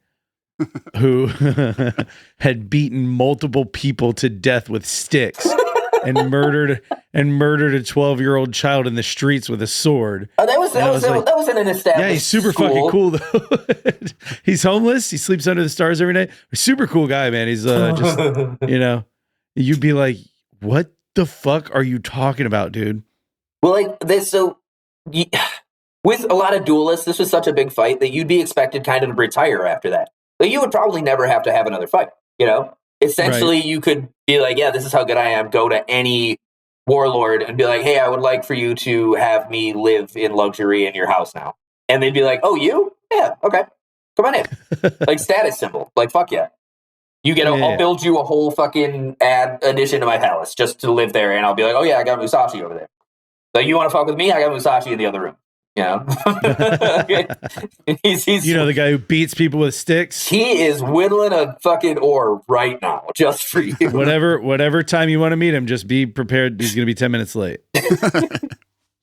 who had beaten multiple people to death with sticks and murdered a 12-year-old child in the streets with a sword. Oh, that was in an established. Yeah, he's super fucking cool though. He's homeless. He sleeps under the stars every night. Super cool guy, man. He's just, you know, you'd be like, what the fuck are you talking about, dude? Well, like this, with a lot of duelists, this was such a big fight that you'd be expected kind of to retire after that. But you would probably never have to have another fight, you know? Essentially, you could be like, yeah, this is how good I am. Go to any warlord and be like, hey, I would like for you to have me live in luxury in your house now. And they'd be like, oh, you? Yeah, okay. Come on in. Like status symbol. Like, fuck yeah. You get I'll build you a whole fucking addition to my palace just to live there. And I'll be like, oh yeah, I got Musashi over there. Like, you want to fuck with me? I got Musashi in the other room. You know? he's you know, the guy who beats people with sticks. He is whittling a fucking oar right now, just for you. Whatever time you want to meet him, just be prepared. He's going to be 10 minutes late.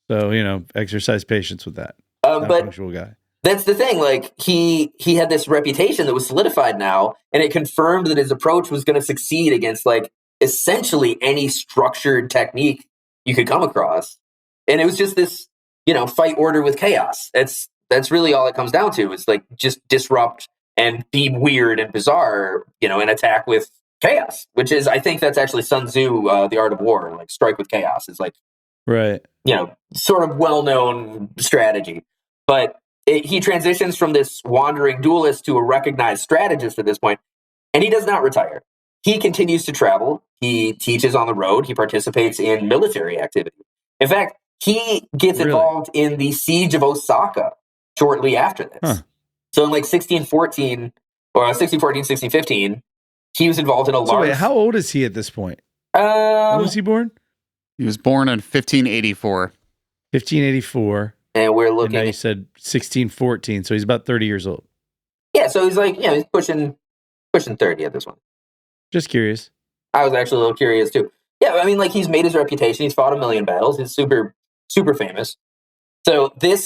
So, you know, exercise patience with that. But punctual guy. That's the thing. Like he had this reputation that was solidified now, and it confirmed that his approach was going to succeed against like essentially any structured technique you could come across. And it was just this, you know, fight order with chaos. That's really all it comes down to. It's like just disrupt and be weird and bizarre, you know, and attack with chaos, which is, I think that's actually Sun Tzu, The Art of War, like strike with chaos is like, right. You know, sort of well-known strategy. But he transitions from this wandering duelist to a recognized strategist at this point, and he does not retire. He continues to travel. He teaches on the road. He participates in military activity. In fact, he gets involved in the siege of Osaka shortly after this. Huh. So in like 1614, 1615, he was involved in a large... So wait, how old is he at this point? When was he born? He was born in 1584. 1584. And we're looking... And now you said 1614, so he's about 30 years old. Yeah, so he's like, he's pushing 30 at this one. Just curious. I was actually a little curious too. Yeah, I mean, like he's made his reputation. He's fought a million battles. He's super, super famous. So the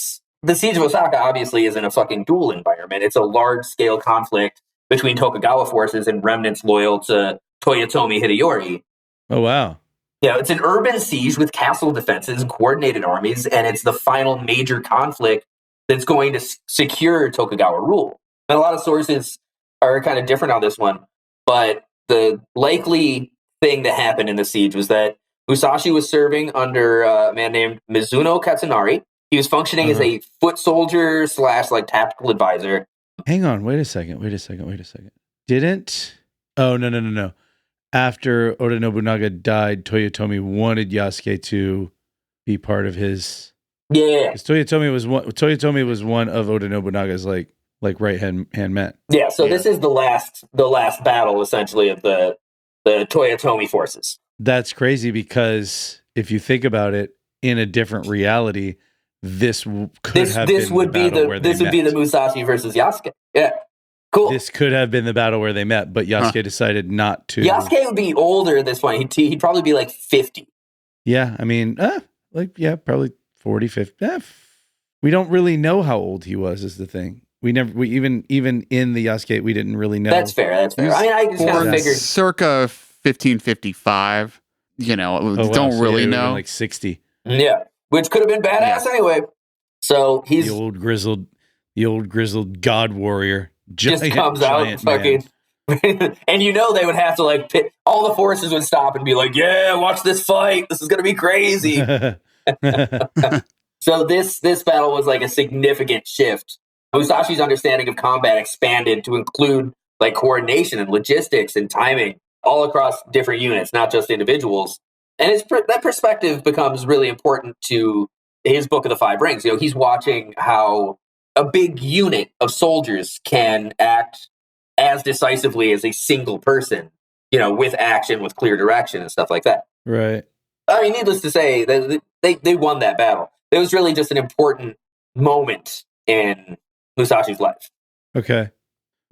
siege of Osaka obviously isn't a fucking duel environment. It's a large-scale conflict between Tokugawa forces and remnants loyal to Toyotomi Hideyori. Oh, wow. Yeah, it's an urban siege with castle defenses and coordinated armies, and it's the final major conflict that's going to secure Tokugawa rule. And a lot of sources are kind of different on this one, but the likely thing that happened in the siege was that Musashi was serving under a man named Mizuno Katsunari. He was functioning as a foot soldier / like tactical advisor. Hang on, wait a second. Didn't... Oh, no. After Oda Nobunaga died, Toyotomi wanted Yasuke to be part of his. Yeah. Toyotomi was one of Oda Nobunaga's like right hand men. Yeah. So this is the last battle essentially of the Toyotomi forces. That's crazy because if you think about it, in a different reality, this would be the Musashi versus Yasuke. Yeah. Cool. This could have been the battle where they met, but Yasuke decided not to. Yasuke would be older at this point. He'd probably be like 50. Yeah, I mean, probably 40, 50. We don't really know how old he was is the thing. We even in the Yasuke, we didn't really know. That's fair. I mean, I just kind of figured. Circa 1555, don't really know. Like 60. Yeah, which could have been badass anyway. So he's... The old grizzled god warrior. Just comes out fucking... and they would have to like pit, all the forces would stop and be like, yeah, watch this fight. This is going to be crazy. So this battle was like a significant shift. Musashi's understanding of combat expanded to include like coordination and logistics and timing all across different units, not just individuals. And that perspective becomes really important to his Book of the Five Rings. He's watching how a big unit of soldiers can act as decisively as a single person, with action, with clear direction and stuff like that. Right. I mean, needless to say, they won that battle. It was really just an important moment in Musashi's life. Okay.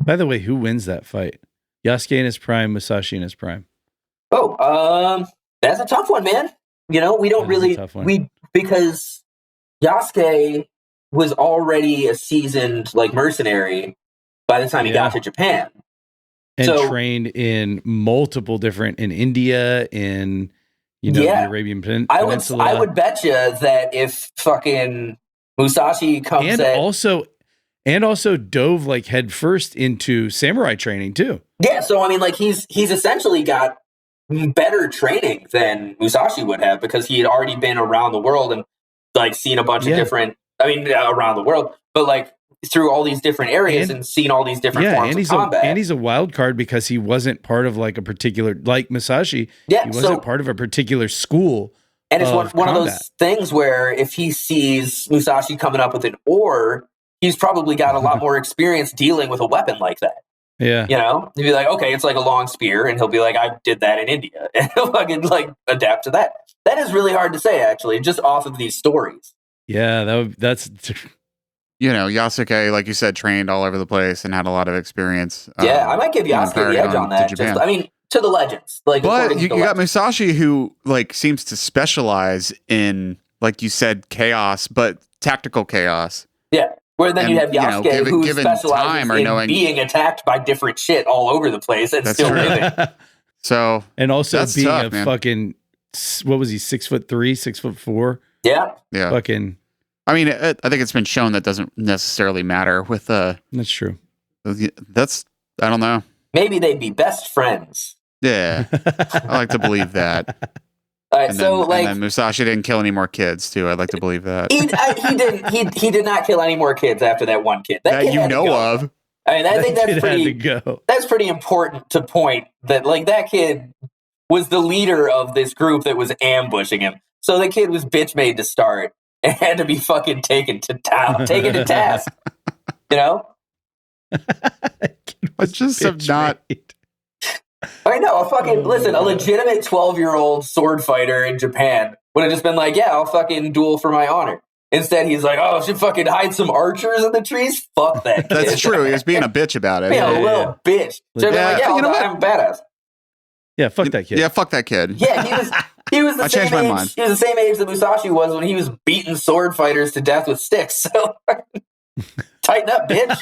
By the way, who wins that fight? Yasuke in his prime, Musashi in his prime. Oh, that's a tough one, man. We don't really... Because Yasuke was already a seasoned like mercenary by the time he got to Japan. And trained in multiple different, in India, in the Arabian Peninsula. I would bet you that if fucking Musashi comes and also dove like head first into samurai training too. Yeah, so I mean, like he's essentially got better training than Musashi would have because he had already been around the world and like seen a bunch of different. I mean, around the world, but like through all these different areas and seen all these different forms of combat. And he's a wild card because he wasn't part of like a particular, like Musashi. Yeah, he wasn't part of a particular school. And it's one of those things where if he sees Musashi coming up with an oar, he's probably got a lot more experience dealing with a weapon like that. Yeah. He'd be like, okay, it's like a long spear. And he'll be like, I did that in India. And he'll fucking like adapt to that. That is really hard to say, actually, just off of these stories. Yeah, that's... Yasuke, like you said, trained all over the place and had a lot of experience. Yeah, I might give Yasuke the edge on that. To the legends. But you got Musashi, who like seems to specialize in, like you said, chaos, but tactical chaos. Yeah. Where then you have Yasuke, who specializes in being attacked by different shit all over the place and still living. So, and also being tough, fucking, what was he, 6'3", 6'4"? Yeah. Yeah. Fucking. I mean, I think it's been shown that doesn't necessarily matter with That's true. I don't know. Maybe they'd be best friends. Yeah. I like to believe that. All right, and then Musashi didn't kill any more kids too. I'd like to believe that. He didn't. He did not kill any more kids after that one kid. That you know of. I mean, I think that's pretty. That's pretty important to point that like that kid was the leader of this group that was ambushing him. So the kid was bitch made to start and had to be fucking taken to task. I just have not. I know, a legitimate 12-year-old sword fighter in Japan would have just been like, yeah, I'll fucking duel for my honor. Instead, he's like, oh, I should fucking hide some archers in the trees? Fuck that kid. That's true. He was being a bitch about it. Being a little bitch. So I'm a badass. Yeah, fuck that kid. Yeah, fuck that kid. Yeah, he was the same age. Mind. He was the same age that Musashi was when he was beating sword fighters to death with sticks. So tighten up, bitch.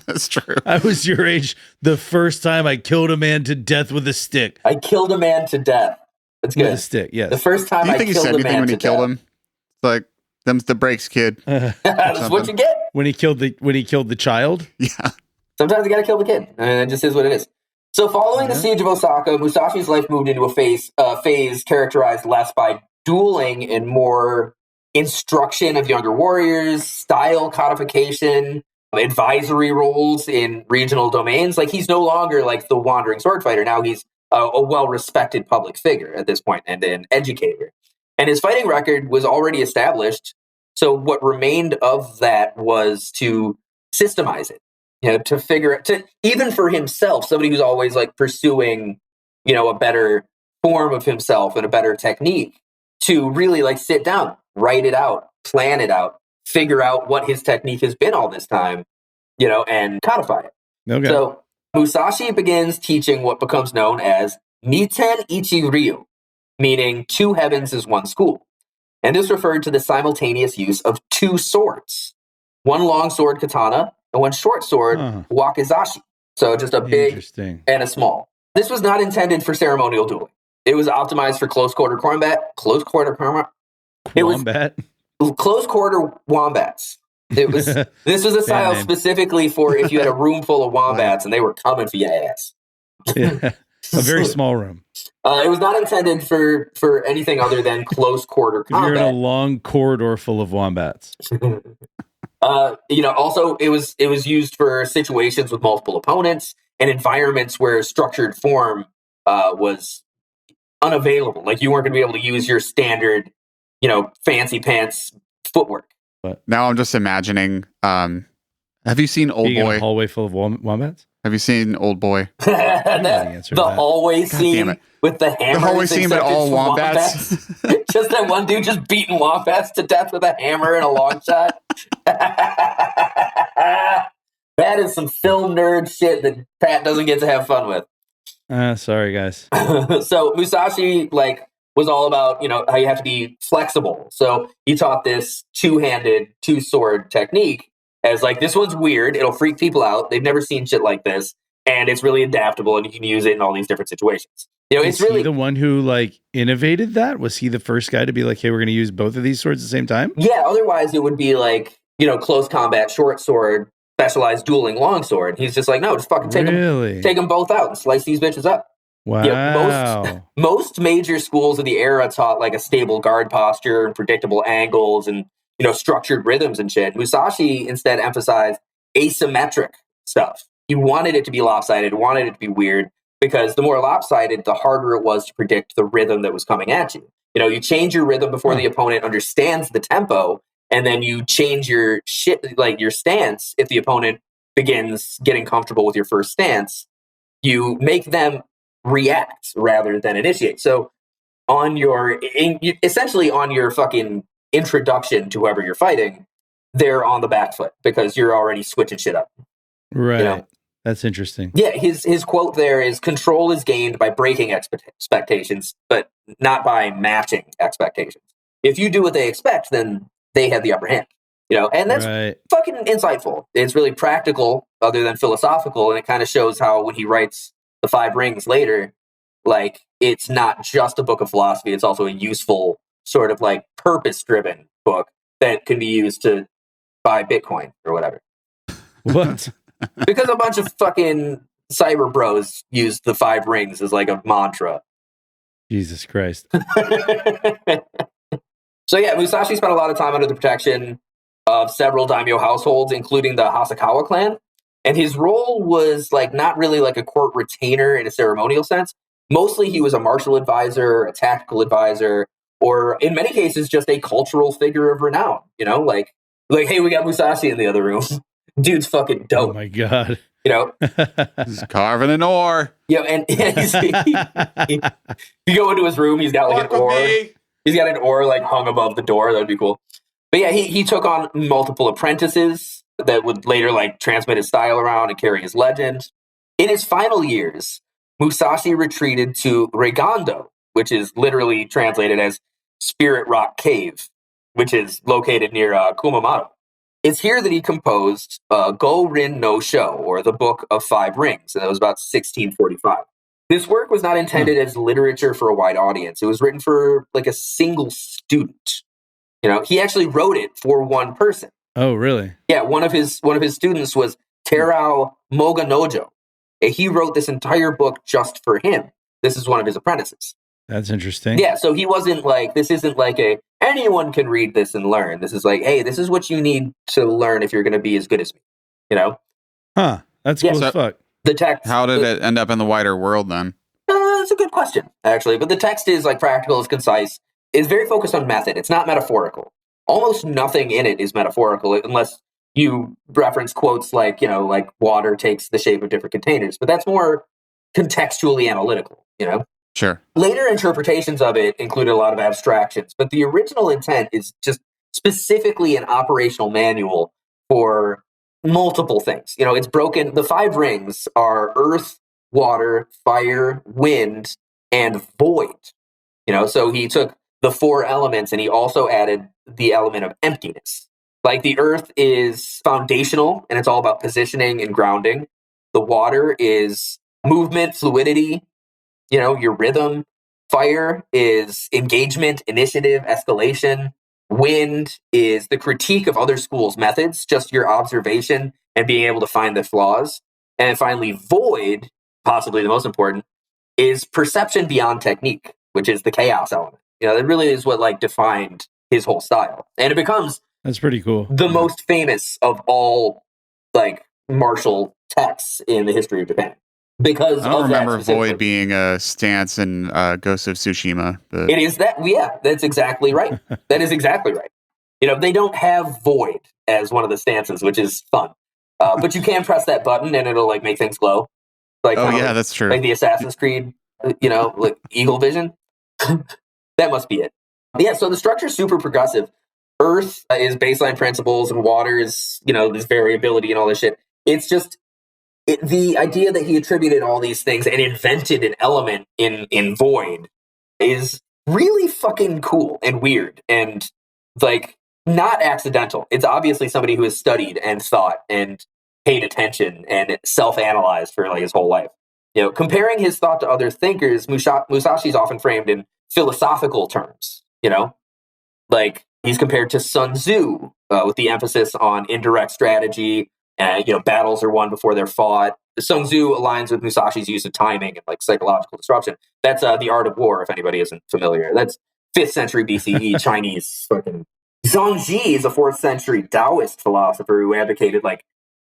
That's true. I was your age the first time I killed a man to death with a stick. I killed a man to death. That's good. With a stick, yes. The first time I killed a man to death. Do you think he said anything when you killed him? It's like, them's the breaks, kid. That's what you get. When he killed the child? Yeah. Sometimes you gotta kill the kid. And it just is what it is. So following the siege of Osaka, Musashi's life moved into a phase characterized less by dueling and more instruction of younger warriors, style codification, advisory roles in regional domains. Like he's no longer like the wandering sword fighter. Now he's a well-respected public figure at this point and an educator. And his fighting record was already established. So what remained of that was to systemize it, to figure it, to even for himself, somebody who's always like pursuing, a better form of himself and a better technique, to really like sit down, write it out, plan it out, figure out what his technique has been all this time, and codify it. Okay. So Musashi begins teaching what becomes known as Miten Ichi Ryu, meaning two heavens is one school. And this referred to the simultaneous use of two swords, one long sword katana and one short sword wakizashi. So just a big and a small. This was not intended for ceremonial dueling. It was optimized for close quarter combat. It was close quarter wombats. This was a style specifically for if you had a room full of wombats and they were coming for your ass. Yeah, a very small room. It was not intended for anything other than close quarter combat. You're in a long corridor full of wombats. Also it was used for situations with multiple opponents and environments where structured form was unavailable. Like you weren't going to be able to use your standard, fancy pants footwork. But now I'm just imagining. Have you seen Old Boy? A hallway full of wombats. Have you seen Old Boy? the hallway scene with the hammer. The hallway scene with all wombats. Just that one dude just beating wombats to death with a hammer and a long shot. That is some film nerd shit that Pat doesn't get to have fun with. Sorry, guys. So Musashi was all about, how you have to be flexible. So he taught this two-handed, two-sword technique as this one's weird. It'll freak people out. They've never seen shit like this. And it's really adaptable and you can use it in all these different situations. It's really the one who innovated that. Was he the first guy to be hey, we're going to use both of these swords at the same time? Yeah. Otherwise it would be close combat, short sword, specialized dueling longsword. He's just no, just fucking take them both out and slice these bitches up. Wow. Most major schools of the era taught a stable guard posture and predictable angles and structured rhythms and shit. Musashi instead emphasized asymmetric stuff. He wanted it to be lopsided, wanted it to be weird, because the more lopsided, the harder it was to predict the rhythm that was coming at you. You change your rhythm before the opponent understands the tempo, and then you change your shit, your stance. If the opponent begins getting comfortable with your first stance, you make them react rather than initiate. So essentially on your fucking introduction to whoever you're fighting, they're on the back foot because you're already switching shit up. Right. That's interesting. Yeah, his quote there is, control is gained by breaking expectations, but not by matching expectations. If you do what they expect, then they have the upper hand. And that's fucking insightful. It's really practical other than philosophical, and it kind of shows how when he writes The Five Rings later, it's not just a book of philosophy, it's also a useful sort of purpose-driven book that can be used to buy Bitcoin or whatever. What? Because a bunch of fucking cyber bros use the Five Rings as a mantra. Jesus Christ. So yeah, Musashi spent a lot of time under the protection of several daimyo households, including the Hasakawa clan. And his role was not really a court retainer in a ceremonial sense. Mostly he was a martial advisor, a tactical advisor, or in many cases, just a cultural figure of renown. Hey, we got Musashi in the other room. Dude's fucking dope. Oh my God. He's carving an oar. Yeah, and you go into his room, he's got an oar. He's got an oar hung above the door. That would be cool. But yeah, he took on multiple apprentices that would later transmit his style around and carry his legend. In his final years, Musashi retreated to Reigando, which is literally translated as Spirit Rock Cave, which is located near Kumamoto. It's here that he composed Go Rin no Sho, or the Book of Five Rings, and that was about 1645. This work was not intended as literature for a wide audience. It was written for a single student. He actually wrote it for one person. Oh, really? Yeah, one of his students was Terao Moganojo. He wrote this entire book just for him. This is one of his apprentices. That's interesting. Yeah, so he wasn't this isn't anyone can read this and learn. This is hey, this is what you need to learn if you're going to be as good as me. Huh. That's cool as fuck. The text. How did it end up in the wider world then? That's a good question, actually. But the text is practical, it's concise. is very focused on method. It's not metaphorical. Almost nothing in it is metaphorical, unless you reference quotes like, like water takes the shape of different containers. But that's more contextually analytical, Sure. Later interpretations of it included a lot of abstractions, but the original intent is just specifically an operational manual for multiple things. It's broken. The 5 rings are earth, water, fire, wind, and void. So he took the 4 elements and he also added the element of emptiness. Like the earth is foundational and it's all about positioning and grounding. The water is movement, fluidity, your rhythm. Fire is engagement, initiative, escalation. Wind is the critique of other schools' methods, just your observation and being able to find the flaws. And finally, void, possibly the most important, is perception beyond technique, which is the chaos element. That really is what defined his whole style. And it becomes that's pretty cool. The most famous of all martial texts in the history of Japan. Because I don't remember void being a stance in Ghost of Tsushima. But... It is that. Yeah, that's exactly right. That is exactly right. They don't have void as one of the stances, which is fun. But you can press that button and it'll make things glow. That's true. Like the Assassin's Creed, like Eagle Vision. That must be it. Yeah, so the structure is super progressive. Earth is baseline principles and water is, this variability and all this shit. It's just the idea that he attributed all these things and invented an element in void is really fucking cool and weird and not accidental. It's obviously somebody who has studied and thought and paid attention and self-analyzed for his whole life. Comparing his thought to other thinkers, Musashi is often framed in philosophical terms. He's compared to Sun Tzu with the emphasis on indirect strategy. Battles are won before they're fought. Sun Tzu aligns with Musashi's use of timing and psychological disruption. That's The Art of War, if anybody isn't familiar. That's 5th century BCE Chinese fucking. Zhangji is a 4th century Taoist philosopher who advocated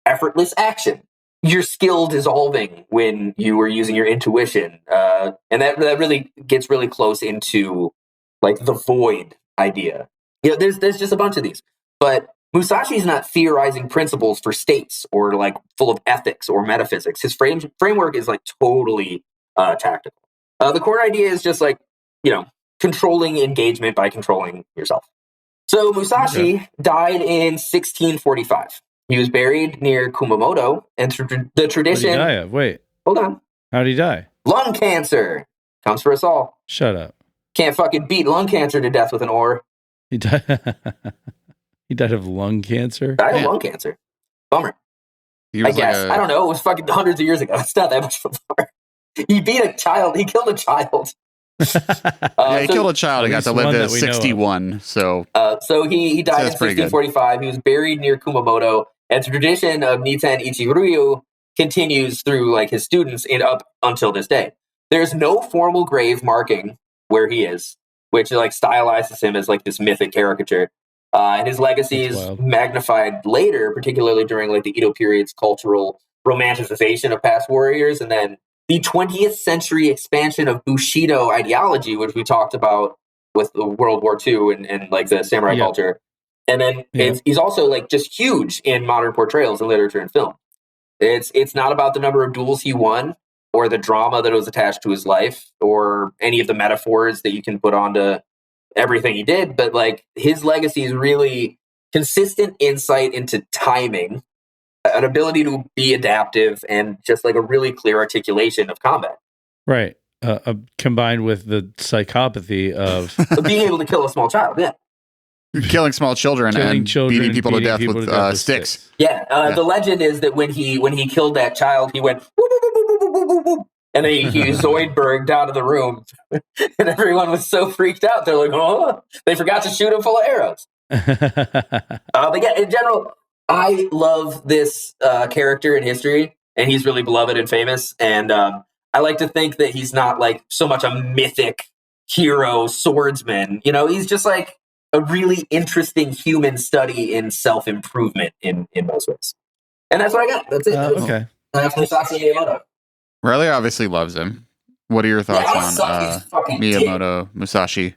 effortless action. You're skill dissolving when you were using your intuition, and that really gets really close into the void idea. There's just a bunch of these, but Musashi's not theorizing principles for states or full of ethics or metaphysics. His framework is totally tactical. The core idea is just controlling engagement by controlling yourself. So Musashi died in 1645. He was buried near Kumamoto, and the tradition. What did he die of? Wait, hold on. How did he die? Lung cancer comes for us all. Shut up. Can't fucking beat lung cancer to death with an oar. He died. He died of lung cancer? Died of lung cancer. Bummer. I guess. I don't know. It was fucking hundreds of years ago. It's not that much of a bummer. He beat a child. He killed a child. He killed a child. He got to live to 61. So he died in 1645. He was buried near Kumamoto. And the tradition of Niten Ichiryu continues through his students and up until this day. There's no formal grave marking where he is, which stylizes him as this mythic caricature. And his legacy is magnified later, particularly during the Edo period's cultural romanticization of past warriors, and then the 20th century expansion of Bushido ideology, which we talked about with the World War II and the samurai culture. And then he's also just huge in modern portrayals in literature and film. It's not about the number of duels he won or the drama that was attached to his life or any of the metaphors that you can put onto everything he did, but his legacy is really consistent insight into timing, an ability to be adaptive, and just a really clear articulation of combat. Right. Combined with the psychopathy of being able to kill a small child. Yeah. Killing small children and beating people to death with sticks. Yeah. The legend is that when he killed that child, he went whoop, whoop, whoop, whoop, whoop, whoop, whoop, and then he Zoidberged out of the room, and everyone was so freaked out. They're like, "Oh!" They forgot to shoot him full of arrows. But yeah, in general, I love this character in history, and he's really beloved and famous. And I like to think that he's not so much a mythic hero swordsman. He's just a really interesting human study in self-improvement in most ways. And that's what I got. That's it. Okay. That's Musashi Miyamoto. Riley obviously loves him. What are your thoughts on Miyamoto Musashi?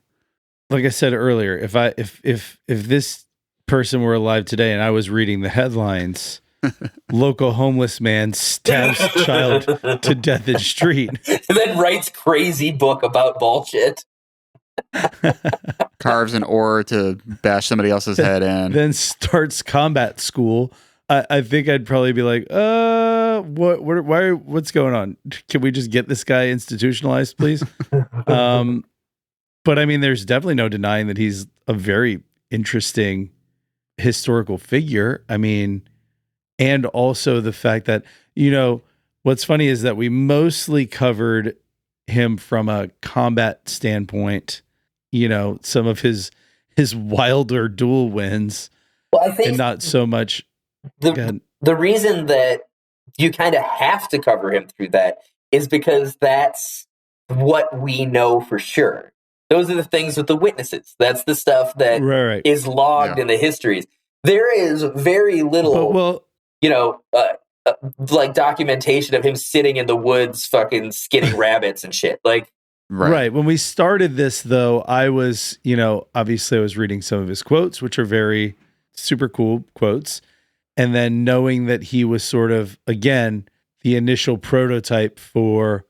like I said earlier, if this person were alive today and I was reading the headlines, local homeless man stabs child to death in street, and then writes crazy book about bullshit. Carves an oar to bash somebody else's head in. Then starts combat school. I think I'd probably be like, what's going on? Can we just get this guy institutionalized, please? But I mean, there's definitely no denying that he's a very interesting historical figure. I mean, and also the fact that, what's funny is that we mostly covered him from a combat standpoint, some of his wilder duel wins. Well, I think and not so much. The reason that you kind of have to cover him through that is because that's what we know for sure. Those are the things with the witnesses. That's the stuff that is logged in the histories. There is very little, like documentation of him sitting in the woods, fucking skinning rabbits and shit. Like, right. When we started this, though, I was, obviously I was reading some of his quotes, which are very super cool quotes. And then knowing that he was sort of, again, the initial prototype for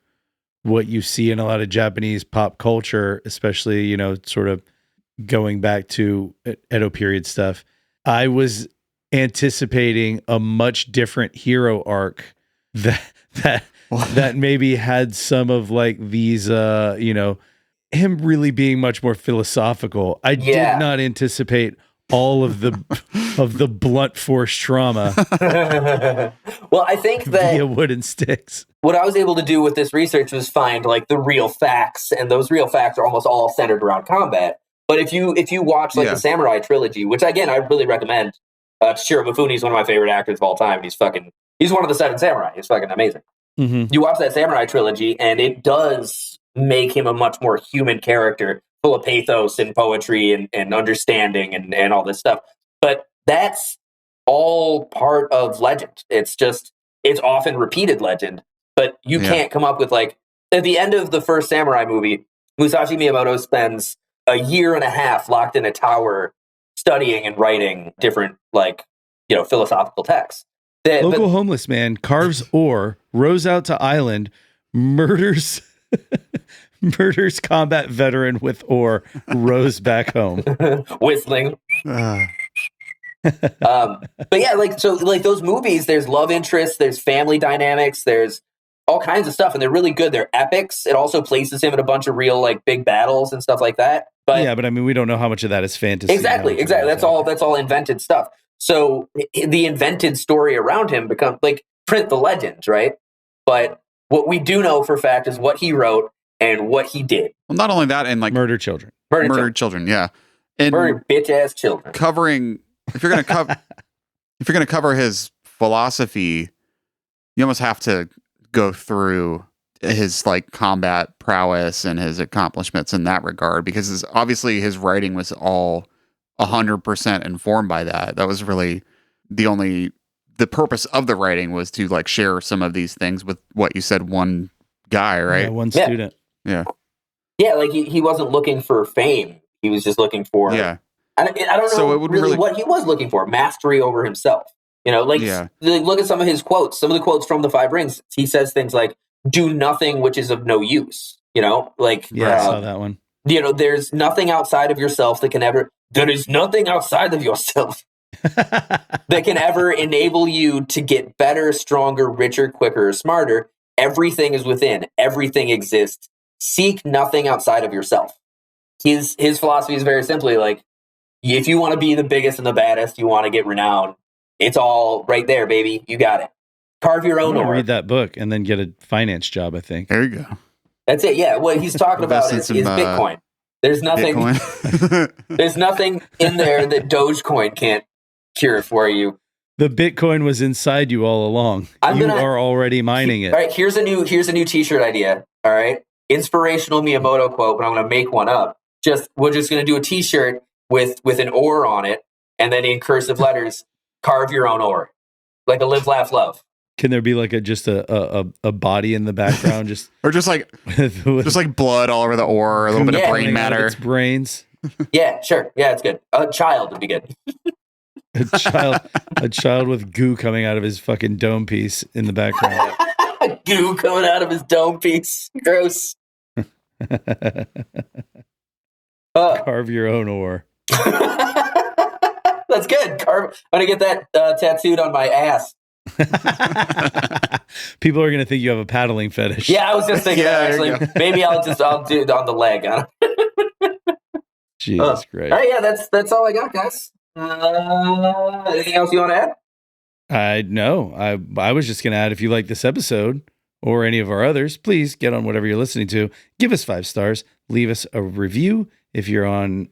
what you see in a lot of Japanese pop culture, especially, sort of going back to Edo period stuff, I was anticipating a much different hero arc that maybe had some of like these, him really being much more philosophical. I did not anticipate all of the blunt force trauma. Well, I think that via wooden sticks. What I was able to do with this research was find like the real facts, and those real facts are almost all centered around combat. But if you watch like the Samurai trilogy, which again I really recommend, Toshiro Mifune is one of my favorite actors of all time. He's one of the 7 samurai. He's fucking amazing. Mm-hmm. You watch that Samurai trilogy, and it does make him a much more human character, full of pathos and poetry and understanding and all this stuff. But that's all part of legend. It's often repeated legend, but you can't come up with like, at the end of the first Samurai movie, Musashi Miyamoto spends a year and a half locked in a tower studying and writing different philosophical texts. Local homeless man carves ore, rows out to island, murders combat veteran with ore, rows back home. Whistling. But yeah, those movies, there's love interests, there's family dynamics, there's all kinds of stuff, and they're really good. They're epics. It also places him in a bunch of real like big battles and stuff like that. But I mean, we don't know how much of that is fantasy. Exactly. That's all invented stuff. So the invented story around him becomes like print the legends, right? But what we do know for a fact is what he wrote and what he did. Well, not only that, and like murdered children. Murdered children, yeah. And murdered bitch ass children. Covering if you're gonna cover his philosophy, you almost have to go through his like combat prowess and his accomplishments in that regard, because obviously his writing was all 100% informed by that. That was really the purpose of the writing, was to like share some of these things with what you said, one guy, right? Yeah, one student. Yeah. Yeah, like he wasn't looking for fame. He was just looking for I don't know really what he was looking for. Mastery over himself. Look at some of his quotes. Some of the quotes from The Five Rings. He says things like, "Do nothing which is of no use." I saw that one. There's nothing outside of yourself there is nothing outside of yourself that can ever enable you to get better, stronger, richer, quicker, or smarter. Everything is within. Everything exists. Seek nothing outside of yourself. His philosophy is very simply like, if you want to be the biggest and the baddest, you want to get renowned, it's all right there, baby. You got it. Carve your own ore. Read that book and then get a finance job, I think. There you go. That's it. Yeah. What he's talking about is Bitcoin. There's nothing. There's nothing in there that Dogecoin can't cure for you. The Bitcoin was inside you all along. You are already mining it. All right. Here's a new T-shirt idea. All right. Inspirational Miyamoto quote, but I'm going to make one up. We're just going to do a T-shirt with an ore on it, and then in cursive letters, carve your own ore, like a live, laugh, love. Can there be like a body in the background, just or just like blood all over the ore, a little bit of brain matter, its brains? Yeah, sure. Yeah, it's good. A child would be good. A child with goo coming out of his fucking dome piece in the background. Goo coming out of his dome piece. Gross. Carve your own ore. That's good. I'm gonna get that tattooed on my ass. People are gonna think you have a paddling fetish. Yeah, I was just thinking that actually. Maybe I'll do it on the leg. Jesus Christ. All right, yeah, that's all I got, guys. Anything else you want to add? No. I was just gonna add, if you like this episode or any of our others, please get on whatever you're listening to. Give us 5 stars. Leave us a review if you're on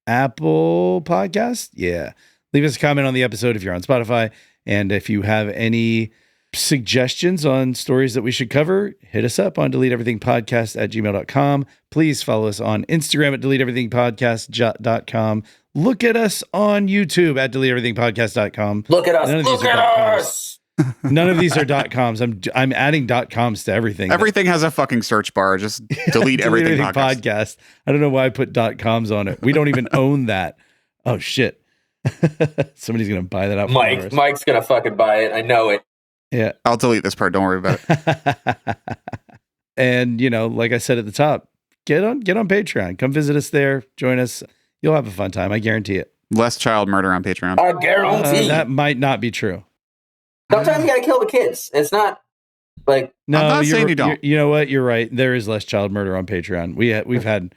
Apple Podcast. Yeah. Leave us a comment on the episode if you're on Spotify. And if you have any suggestions on stories that we should cover, hit us up on deleteeverythingpodcast@gmail.com. Please follow us on Instagram at deleteeverythingpodcast.com. Look at us on YouTube at deleteeverythingpodcast.com. Look at us. Look at us. None of these are .coms. I'm adding .coms to everything. Everything has a fucking search bar. Just delete everything podcast. I don't know why I put .coms on it. We don't even own that. Oh shit. Somebody's gonna buy that out. Mike's gonna fucking buy it. I know it. Yeah. I'll delete this part. Don't worry about it. And like I said at the top, get on Patreon. Come visit us there. Join us. You'll have a fun time. I guarantee it. Less child murder on Patreon. I guarantee. That might not be true. Sometimes you gotta kill the kids. It's not like no. I'm not saying you don't. You know what? You're right. There is less child murder on Patreon. We've had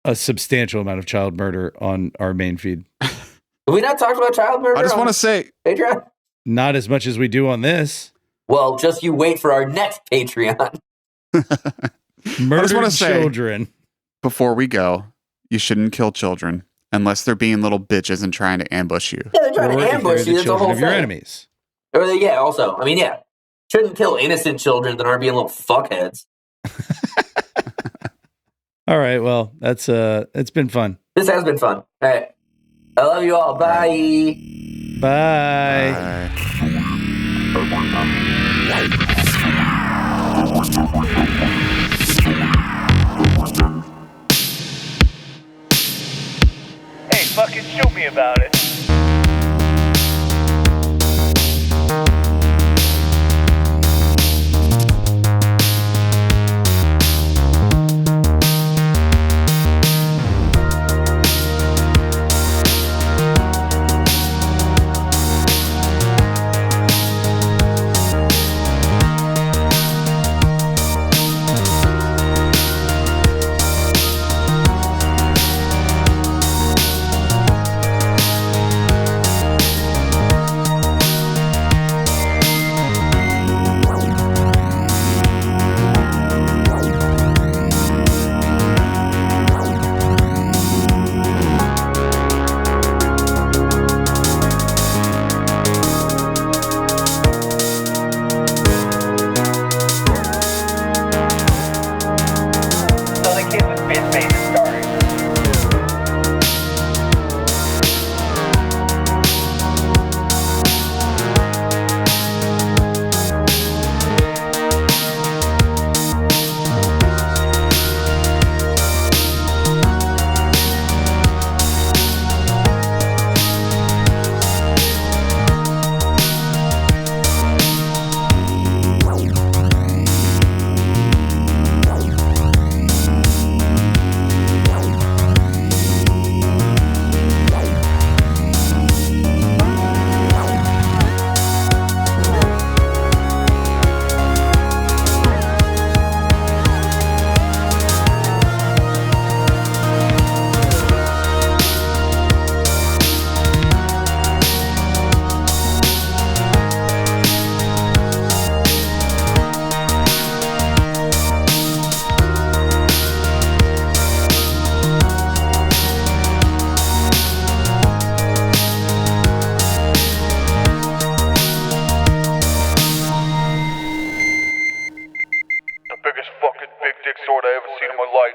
a substantial amount of child murder on our main feed. Have we not talked about child murder? I just want to say Patreon. Not as much as we do on this. Well, just you wait for our next Patreon. Murdered children. Before we go, you shouldn't kill children unless they're being little bitches and trying to ambush you. Yeah, they're trying to ambush you. That's the whole thing. Your enemies. Or also, I mean, yeah, shouldn't kill innocent children that aren't being little fuckheads. All right, well, that's it's been fun. This has been fun. All right, I love you all. Bye. Bye. Hey, fucking shoot me about it. Biggest fucking big dick sword I ever seen in my life.